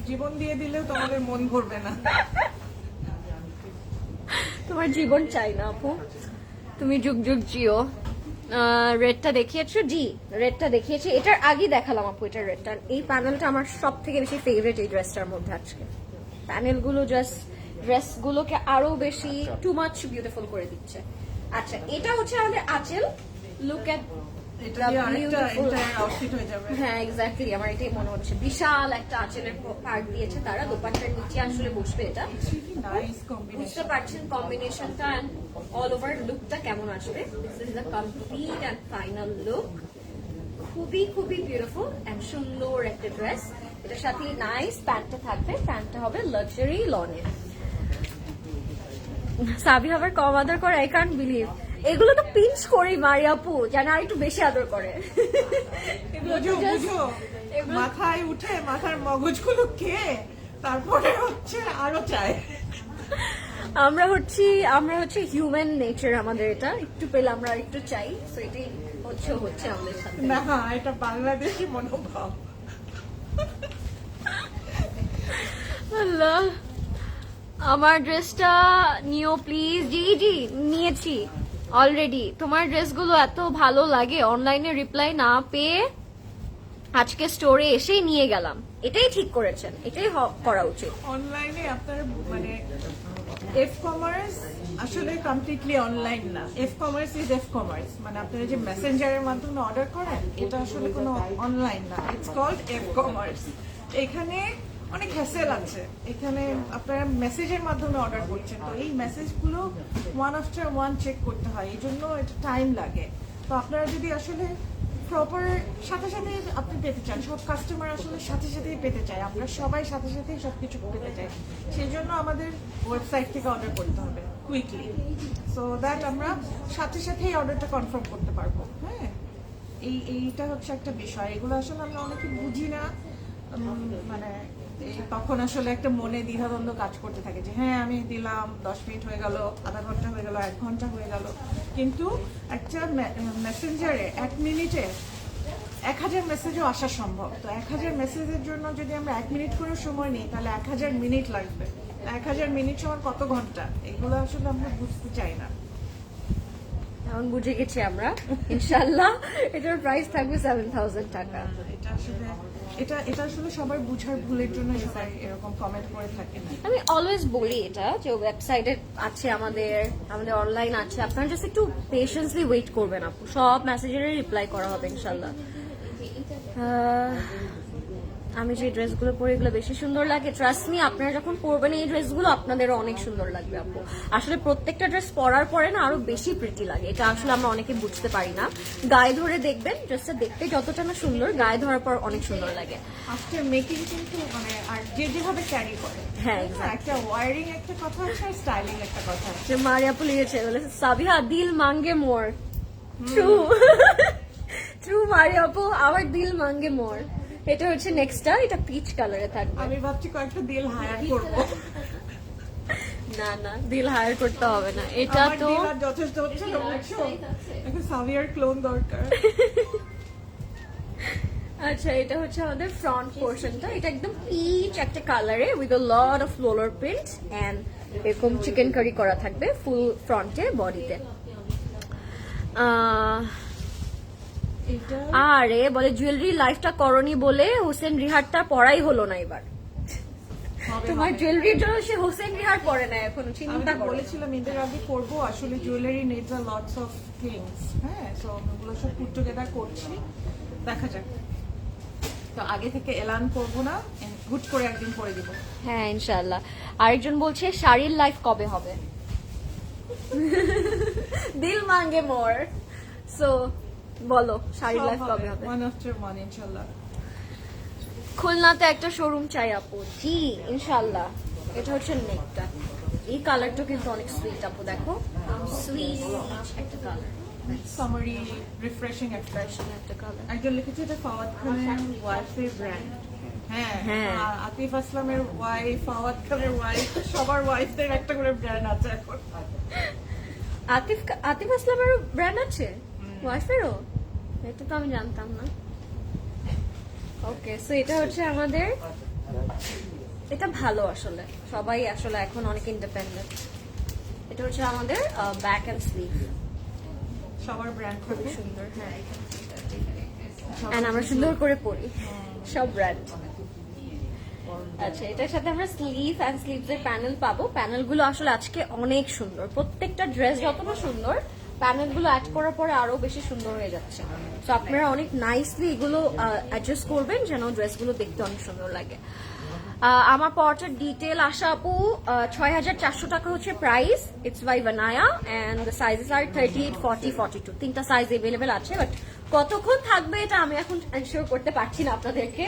জীবন দিয়ে দিলেও তোমাদের মন ভরবে না। তোমার জীবন চাই না আপু, তুমি যুগ যুগ জিও। রেডটা দেখিয়েছো, জি রেডটা দেখিয়েছি, এটার আগে দেখালাম আপু এটার রেডটা। এই প্যানেলটা আমার সব থেকে বেশি ফেভারিট এই ড্রেসটার মধ্যে। আজকে প্যানেলগুলো জাস্ট ড্রেসগুলোকে আরো বেশি টু মাচ বিউটিফুল করে দিচ্ছে। আচ্ছা এটা হচ্ছে আমাদের আঁচল, লুক এট এটা দিয়ে আরেকটা entire outfit হয়ে যাবে। হ্যাঁ এক্স্যাক্টলি, আমার এটাই মনে হচ্ছে। বিশাল একটা আঁচলের পার্ট দিয়েছে তারা, দোপাট্টার নিচে আসলে বসবে এটা। Nice combination. বুঝতে পারছেন কম্বিনেশনটা এন্ড অল ওভার লুকটা কেমন আসবে। This is the complete and final look. খুবই খুবই বিউটিফুল এন্ড সুন্দর একটা ড্রেস। এটার সাথে নাইস প্যান্টটা থাকবে, প্যান্টটা হবে লাক্সারি লনের। সাবি আবার কম আদর করে, আই কান্ট বিলিভ। এগুলো তো পিঞ্চ করেই মারি আপু, যেন আর একটু বেশি আদর করে। এগুলো তো বুঝো just- বুঝো, এগুলো মাথায় উঠে মাথার মগজগুলো খেয়ে তারপরে হচ্ছে আরো চায়। আমরা হচ্ছে হিউম্যান নেচার আমাদের, এটা একটু পেলে আমরা একটু চাই। তো এটাই হচ্ছে আমাদের সাথে। না এটা বাংলাদেশি মনোভাব। আল্লাহ, আমার ড্রেসটা নিও প্লিজ। জি জি নিয়েছি অলরেডি। তোমার ড্রেসগুলো এত ভালো লাগে, অনলাইনে রিপ্লাই না পেয়ে আজকে স্টোরে এসেই নিয়ে গেলাম। এটাই ঠিক করেছেন, এটাই করা উচিত। অনলাইনে আপনার মানে এফ কমার্স আসলে কমপ্লিটলি অনলাইন না। F commerce is F commerce, মানে আপনারা যে মেসেঞ্জারের মাধ্যমে অর্ডার করেন এটা আসলে কোনো অনলাইন না, ইটস কল্ড এফ কমার্স। এখানে অনেক হ্যাসেল আছে, এখানে আপনারা মেসেজের মাধ্যমে অর্ডার করছেন, তো এই মেসেজগুলো ওয়ান আফটার ওয়ান চেক করতে হয়, এই জন্য এটা টাইম লাগে। তো আপনারা যদি আসলে প্রপার সাথে সাথে আপনি পেতে চান, সব কাস্টমার আসলে সাথে সাথেই পেতে চায়, আমরা সবাই সাথে সাথেই সবকিছু পেতে চাই, সেই জন্য আমাদের ওয়েবসাইট থেকে অর্ডার করতে হবে কুইকলি, সো দ্যাট আমরা সাথে সাথেই অর্ডারটা কনফার্ম করতে পারবো। হ্যাঁ, এইটা হচ্ছে একটা বিষয়, এগুলো আসলে আমরা অনেকে বুঝি না। মানে তখন আসলে একটা মনে দ্বিধাদ্বন্দ্ব কাজ করতে থাকে যে হ্যাঁ আমি দিলাম, 10 মিনিট হয়ে গেল, আধা ঘন্টা হয়ে গেল, 1 ঘন্টা হয়ে গেল, কিন্তু একটা মেসেঞ্জারে 1 মিনিটে 1000 মেসেজও আসা সম্ভব। তো 1000 মেসেজের জন্য যদি আমরা 1 মিনিট করে সময় নিই তাহলে 1000 মিনিট লাগবে। 1000 মিনিট সময় কত ঘন্টা, এগুলো আসলে আমরা বুঝতে চাই না। এখন বুঝে গেছি আমরা, ইনশাল্লাহ। এটার প্রাইস থাকবে 7000 টাকা। এটা আসলে সবার বুঝার ভুলের জন্য সবাই এরকম কমেন্ট করে থাকে না। আমি অলওয়েজ বলি এটা যে ওয়েবসাইটে আছে, আমাদের অনলাইন আছে, আপনারা জাস্ট একটু পেশেন্সলি ওয়েট করবেন আপু, সব মেসেজের রিপ্লাই করা হবে ইনশাল্লাহ। আমি যে ড্রেসগুলো পরে এগুলো বেশি সুন্দর লাগে, ট্রাস্ট মি আপনারা যখন পরবেন এই ড্রেসগুলো আপনাদেরও অনেক সুন্দর লাগবে আপু। আসলে প্রত্যেকটা ড্রেস পরার পরে না আরো বেশি প্রিটি লাগে, এটা আসলে আমরা অনেকে বুঝতে পারি না। গায়ে ধরে দেখবেন ড্রেসটা দেখতে যতটা না সুন্দর, গায়ে ধরার পর অনেক সুন্দর লাগে। আফটার মেকিং কিন্তু মানে আর যে যেভাবে ক্যারি করে, হ্যাঁ, একটা ওয়ারিং একটা কথা আছে আর স্টাইলিং একটা কথা আছে। যে মারিয়া আপু লিখেছে, বলে সাবিহা দিল মাঙ্গে মোর। ট্রু ট্রু মারিয়া আপু, আমার দিল মাঙ্গে মোর। এটা হচ্ছে নেক্সটটা, এটা পিচ কালারে থাকবে। আমি ভাবছি কয়েকটা দিল হায়ার করবো। না না, দিল হায়ার করতে হবে না, এটা আমার তো দিল আর যথেষ্ট হচ্ছে না, বুঝছো? একটা সাভিয়ার ক্লোন দরকার। আচ্ছা এটা হচ্ছে আমাদের ফ্রন্ট পোর্শনটা, এটা একদম পিচ একটা কালারে with a lot of floral print and এরকম চিকেন কারি করা থাকবে ফুল ফ্রন্টে, বডিতে। এটা আরে বলে জুয়েলারি লাইফটা করনি বলে হোসেন রিহাটটা পড়াই হলো না এবার। তোমার জুয়েলারির জন্য সে হোসেন রিহার পরে না এখন আমি চিন্তা তো করো। বলেছিলাম ঈদের আগে করবো, আসলে jewellery needs a lots of things, হ্যাঁ, সো ওগুলো সব পুট টুগেদার করছি, দেখা যাক। তো আগে থেকে এলান করবো না, হুট করে একদিন করে দিব। হ্যাঁ ইনশাআল্লাহ। আরেকজন বলছে শাড়ির লাইফ কবে হবে? দিল মাঙ্গে মোর। সো বলো শাড়ির লাইফ কবে হবে? ওয়ান আফটার ওয়ান ইনশাল্লাহ। খুলনাতে একটা শোরুম চাই আপু। জি ইনশাআল্লাহ। এটা হচ্ছে নেকটা, এই কালারটা কিন্তু অনেক সুইট আপু, দেখো সুইট একটা কালার, সামারি রিফ্রেশিং একটা একটা কালার। একজন লিখেছে এটা ফাওয়াদ খানের ওয়াইফের ব্র্যান্ড। হ্যাঁ হ্যাঁ। আর আতিফ আসলামের ওয়াইফ, ফাওয়াদ খানের ওয়াইফ, সবার ওয়াইফদের একটা করে ব্র্যান্ড আছে এখন। আতিফ আসলামেরও ব্র্যান্ড আছে ওয়াইফেরও? এটা তো আমি জানতাম না। ওকে, সো এটা হচ্ছে আমাদের, এটা ভালো আসলে, সবাই আসলে এখন অনেক ইন্ডিপেন্ডেন্ট। এটা হচ্ছে আমাদের ব্যাক এন্ড স্লিভ, সবার ব্র্যান্ড খুবই সুন্দর। হ্যাঁ, এন্ড আমরা সুন্দর করে পরি সব ব্র্যান্ড। আচ্ছা, এটার সাথে আমরা স্লিভ এন্ড স্লিভস এর প্যানেল পাবো। প্যানেলগুলো আসলে আজকে অনেক সুন্দর, প্রত্যেকটা ড্রেস যতটা সুন্দর, প্যানেলগুলো অ্যাড করার পরে আরো বেশি সুন্দর হয়ে যাচ্ছে। তো আপনারা অনেক নাইসলি এগুলো অ্যাডজাস্ট করবেন যেন ড্রেসগুলো দেখতে অনেক সুন্দর লাগে। আমার পরটার ডিটেল আশা আপু, ৬,৪০০ টাকা হচ্ছে price. It's by Banaya and the sizes আর 38, 40, 42, তিনটা সাইজ এভেলেবেল আছে। বাট কতক্ষণ থাকবে এটা আমি এখন এনশিওর করতে পারছি না আপনাদেরকে।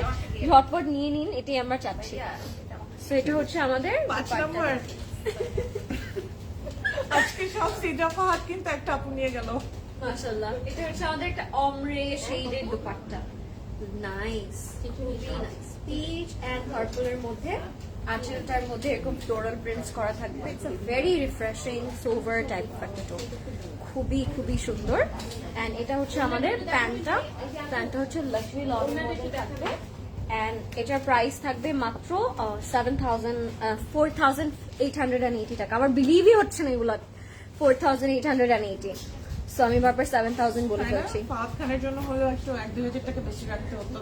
ঝটপট নিয়ে নিন, এটাই আমরা চাচ্ছি। সো এটা হচ্ছে আমাদের 5 নম্বর। আজকে সব সিজা ফাহাদ কিন্তু একটা আপু নিয়ে গেল। মাশাআল্লাহ। এটা হচ্ছে আমাদের একটা অমরে শেডের দুপাট্টা, নাইস, খুবই নাইস, পিচ এন্ড পার্পল এর মধ্যে, আঁচলটার মধ্যে এরকম ফ্লোরাল প্রিন্টস করা থাকবে। It's a very refreshing sober type একটা টোন, খুবই খুবই সুন্দর। এন্ড এটা হচ্ছে আমাদের প্যান্টটা, প্যান্টটা হচ্ছে লক্ষ্মী লনের মধ্যে থাকবে। এন্ড এটার প্রাইস থাকবে মাত্র 4,880 টাকা। আমার বিলিভই হচ্ছে না এগুলো 4,880। সো আমি বারবার 7,000 বলে ফেলছি। ফাহাদ খানের জন্য হলেও একটু 1-2 হাজার টাকা বেশি রাখতে হতো,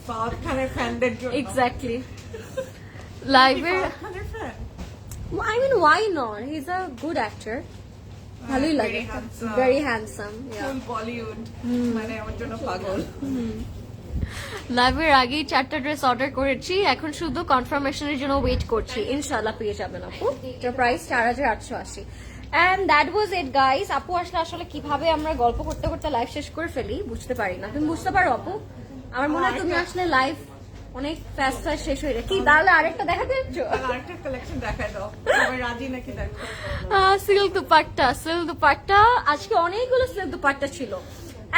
ফাহাদ খানের ফ্যানদের জন্য। এক্স্যাক্টলি। লাইভের, ফাহাদ খানের fan I mean why not? He's a good actor. ভালোই লাগে, very handsome. ফুল বলিউড, মানে আমার জন্য পাগল। লাইভের আগেই 4টা ড্রেস অর্ডার করেছি, এখন শুধু কনফার্মেশনের জন্য ওয়েট করছি। ইনশাআল্লাহ পেয়ে যাবেন আপু। এটার price 4,880। And that was it guys. আপু আসলে আসলে কিভাবে আমরা গল্প করতে করতে লাইভ শেষ করে ফেলি বুঝতে পারি না। তুমি বুঝতে পারো আপু? আমার মনে হয় তুমি আসলে লাইভ অনেক ফাস্ট ফাস্ট শেষ হয়ে যায়। কি তাহলে আরেকটা দেখাতে যাচ্ছ? আরেকটা কালেকশন দেখাই দাও, সবাই রাজি নাকি দেখো। সিল্ক দুপাট্টা, সিল্ক দুপাট্টা, আজকে অনেকগুলো সিল্ক দুপাট্টা ছিল।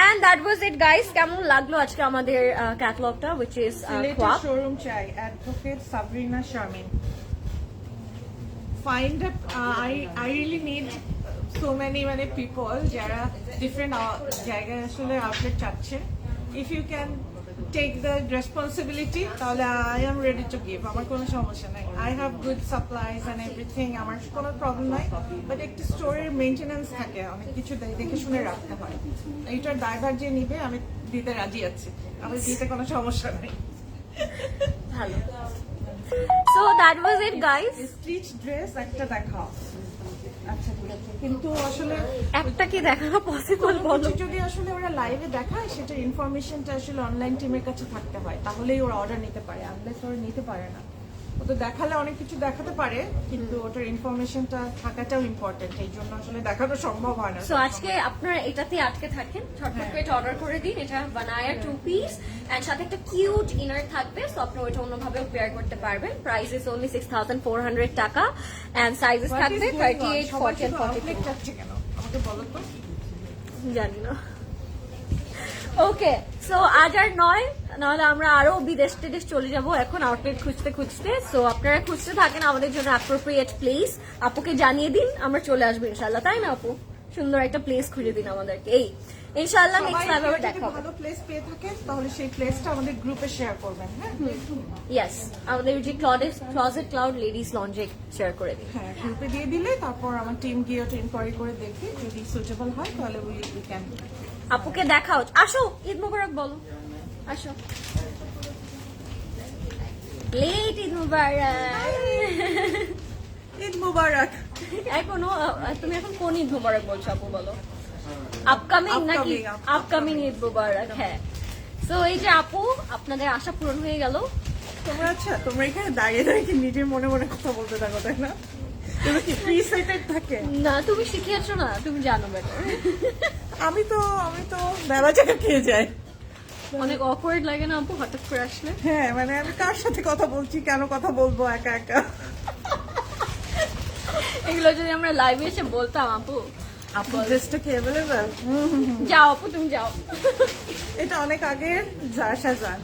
And that was it guys. কেমন লাগলো আজকে আমাদের ক্যাটালগটা, which is সিলেটের শোরুম চাই, advocate Sabrina Sharmin. Find a, I really need so many মানে people যারা different জায়গায় আসলে আউটলেট চাচ্ছেন। If you can take the responsibility, তাহলে I am ready to give. আমার কোনো সমস্যা নাই, I have good supplies and everything, আমার কোনো প্রবলেম নাই। বাট একটু স্টোরের মেইনটেনেন্স থাকে, অনেক কিছু দেখে শুনে রাখতে হয়। এইটার দায়ভার যে নিবে আমি দিতে রাজি আছি, আমি দিতে কোনো সমস্যা নেই। ভালো। So that was it guys. Stitch dress একটা দেখাও। আচ্ছা ঠিক আছে, কিন্তু আসলে একটা কি দেখানো পসিবল বলো? কিছু যদি আসলে ওরা লাইভে দেখায় সেটা ইনফরমেশনটা আসলে অনলাইন টিমের কাছে থাকতে হয়, তাহলেই ওরা অর্ডার নিতে পারে, আনলেস ওরা নিতে পারে না। ও তো দেখালে অনেক কিছু দেখাতে পারে, কিন্তু ওটার ইনফরমেশনটা থাকাটাও ইম্পর্টেন্ট, এই জন্য আসলে দেখানো সম্ভব হয় না। সো আজকে আপনারা এটাতে আটকে থাকেন, ঝটপট করে এটা অর্ডার করে দিন। এটা বানায়া 2 পিস এন্ড সাথে একটা কিউট ইনার থাকবে, সো আপনি ওইটা অন্যভাবে পেয়ার করতে পারবেন। প্রাইস ইজ অনলি 6,400 টাকা এন্ড সাইজেস থাকবে 38, 40 and 42। চাচ্ছে কেন আমাকে বলো তো। জানি না। ওকে, সো আজ আর নয়, নাহলে আমরা আরো বিদেশ টিদেশ চলে যাব এখন আউটলেট খুঁজতে খুঁজতে। সো আপনারা খুঁজতে থাকেন আমাদের জন্য অ্যাপ্রোপ্রিয়েট প্লেস, আপুকে জানিয়ে দিন, আমরা চলে আসবো ইনশাআল্লাহ, তাই না আপু? সুন্দর একটা প্লেস খুঁজে দিন আমাদেরকে। এই ইনশাআল্লাহ নেক্সট লাইভে আবার দেখা হবে। ভালো প্লেস পেয়ে থাকেন তাহলে সেই প্লেসটা আমাদের গ্রুপে শেয়ার করবেন। হ্যাঁ ইয়েস, আমাদের যে ক্লজেট ক্লাউড লেডিস লঞ্জে শেয়ার করে দিন। হ্যাঁ, গ্রুপে দিয়ে দিলে তারপর আমার টিম গিয়ে ওটা ইনকোয়ারি করে দেখবে, যদি সুটেবল হয় তাহলে উই ক্যান। আপুকে দেখাও, আসো ঈদ মোবারক বলো, আসো। লেট ঈদ মুবারক। ঈদ মুবারক। এখনো তুমি এখন কোন ঈদ মুবারক বলছো আপু বলো? আপকামিং নাকি? Upcoming. আপকামিং ঈদ মুবারক। হ্যাঁ, তো এই যে আপু আপনাদের আশা পূরণ হয়ে গেল। তোমরা এখানে দাঁড়িয়ে দাঁড়িয়ে কি নিজের মনে মনে কথা বলতে থাকো, তাই না? তুমি কি প্রিসেটেড থাকে? না তুমি শিখিয়েছো না, তুমি জানো বেটার। আমি তো বেলা জায়গা খেয়ে যাই। অনেক অকওয়ার্ড লাগে না আপু হঠাৎ করে আসলে? হ্যাঁ, মানে আমি কার সাথে কথা বলছি, কেন কথা বলবো একা একা। এগুলো যদি আমরা লাইভে এসে বলতাম আপু। আপু ড্রেসটা কি অ্যাভেলেবেল? যাও আপু তুমি যাও। এটা অনেক আগের যান,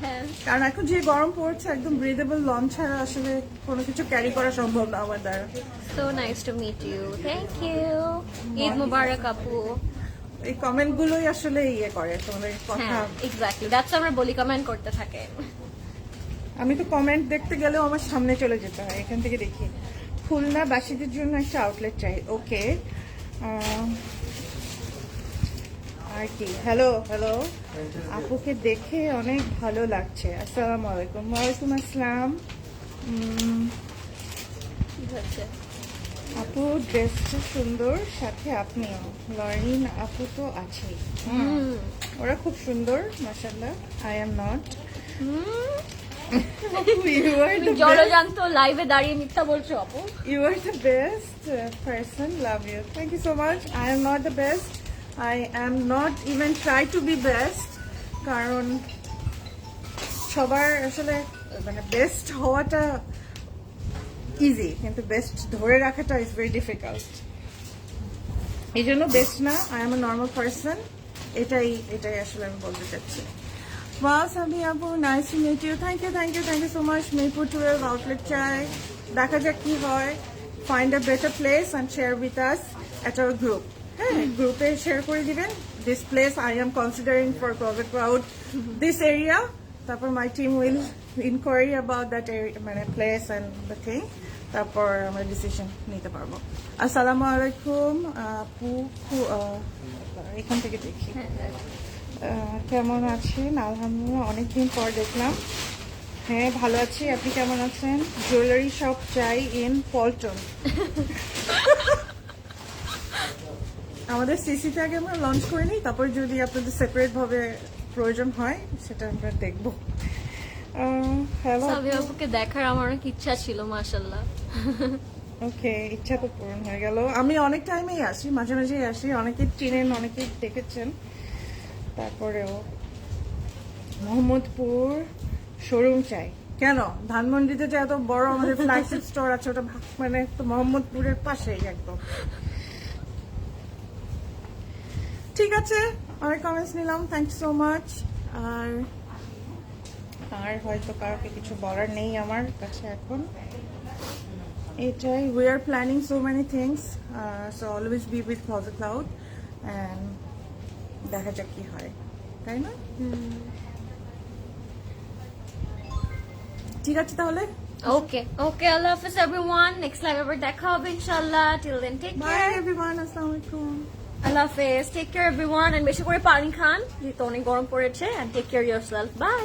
হ্যাঁ, কারণ এখন যে গরম পড়ছে একদম ব্রিদেবল লঞ্চ ছাড়া আসলে কোনো কিছু ক্যারি করা সম্ভব না আমার দ্বারা। so nice to meet you, thank you, Eid মুবারক আপু। এই কমেন্ট গুলোই আসলে ইয়ে করে তোমাদের কথা। হ্যাঁ এক্স্যাক্টলি, দ্যাটস আমরা বলি কমেন্ট করতে থাকে। আমি তো কমেন্ট দেখতে গেলেও আমার সামনে চলে যেতে হয়, এখান থেকে দেখি। খুলনা বাসীদের জন্য একটা আউটলেট চাই। ওকে, আর কি? হ্যালো আপুকে দেখে অনেক ভালো লাগছে। আসসালামু আলাইকুম। ওয়ালাইকুম আসসালাম। কি হচ্ছে? আপু ড্রেসটা সুন্দর, সাথে আপনিও। লরিন আপু তো আছেই। ওরা খুব সুন্দর মাশাআল্লাহ। I am not. You are the best. জলজান্ত লাইভে দাঁড়িয়ে মিথ্যা বলছো আপু। You are the best person. Love you. Thank you so much. I am not the best. I am not even try to be best. কারণ সবার আসলে মানে best হওয়াটা ইজি, কিন্তু বেস্ট ধরে রাখাটা ইজ ভেরি ডিফিকাল্ট। এই জন্য বেস্ট না, I M A normal person. এটাই আসলে আমি বলতে চাচ্ছি। Wow, Sabi Abu, nice to meet you. Thank you so much. Maypur 12 outlet চাই, দেখা যাক কি হয়। Find a better place and share with us at our group. হ্যাঁ, গ্রুপে শেয়ার করে দিবেন। This place I am considering for Closet Crowd, this area. তারপর my team will inquiry about that area, মানে place and the thing. তারপর আমরা decision নিতে পারবো। আসসালামু আলাইকুম আপু, এখান থেকে দেখি। কেমন আছেন? আলহামদুলিল্লাহ, অনেকদিন পর দেখলাম। হ্যাঁ ভালো আছি, আপনি কেমন আছেন? জুয়েলারি শপ চাই ইন পল্টন। আমাদের সিসিতে আগে আমরা লঞ্চ করে নিই, তারপর যদি আপনাদের সেপারেট ভাবে প্রয়োজন হয় সেটা আমরা দেখবো। হ্যালো সাবি আপুকে দেখার আমার অনেক ইচ্ছা ছিল মাশাআল্লাহ। ওকে, ইচ্ছা তো পূরণ হয়ে গেল। আমি অনেক টাইমেই আসি, মাঝে মাঝেই আসি, অনেকে চিনেন, অনেকেই দেখেছেন। তারপরেও মোহাম্মদপুর শোরুম চাই। কেন? ধানমন্ডিতে যে এত বড় আমাদের ফ্ল্যাগশিপ স্টোর আছে, ওটা মানে তো মোহাম্মদপুরের পাশেই একদম। ঠিক আছে, অনেক কমেন্টস নিলাম, থ্যাংক ইউ সো মাচ। আর হয়তো কাউকে কিছু বলার নেই আমার কাছে এখন। এটাই, we are planning so many things, so always be with Closet Cloud and দেখা যাক কি হয়, তাই না? ঠিক আছে তাহলে, ওকে আল্লাহ হাফেজ এভরিওয়ান, নেক্সট লাইভ আবার দেখা হবে ইনশাআল্লাহ। Till then take bye care, everyone, আসসালামু আলাইকুম। আল্লাহ হাফেজ, টেক কেয়ার এভরিওয়ান, এন্ড বেশি করে পানি খান যেহেতু অনেক গরম পড়েছে, and take care yourself, by.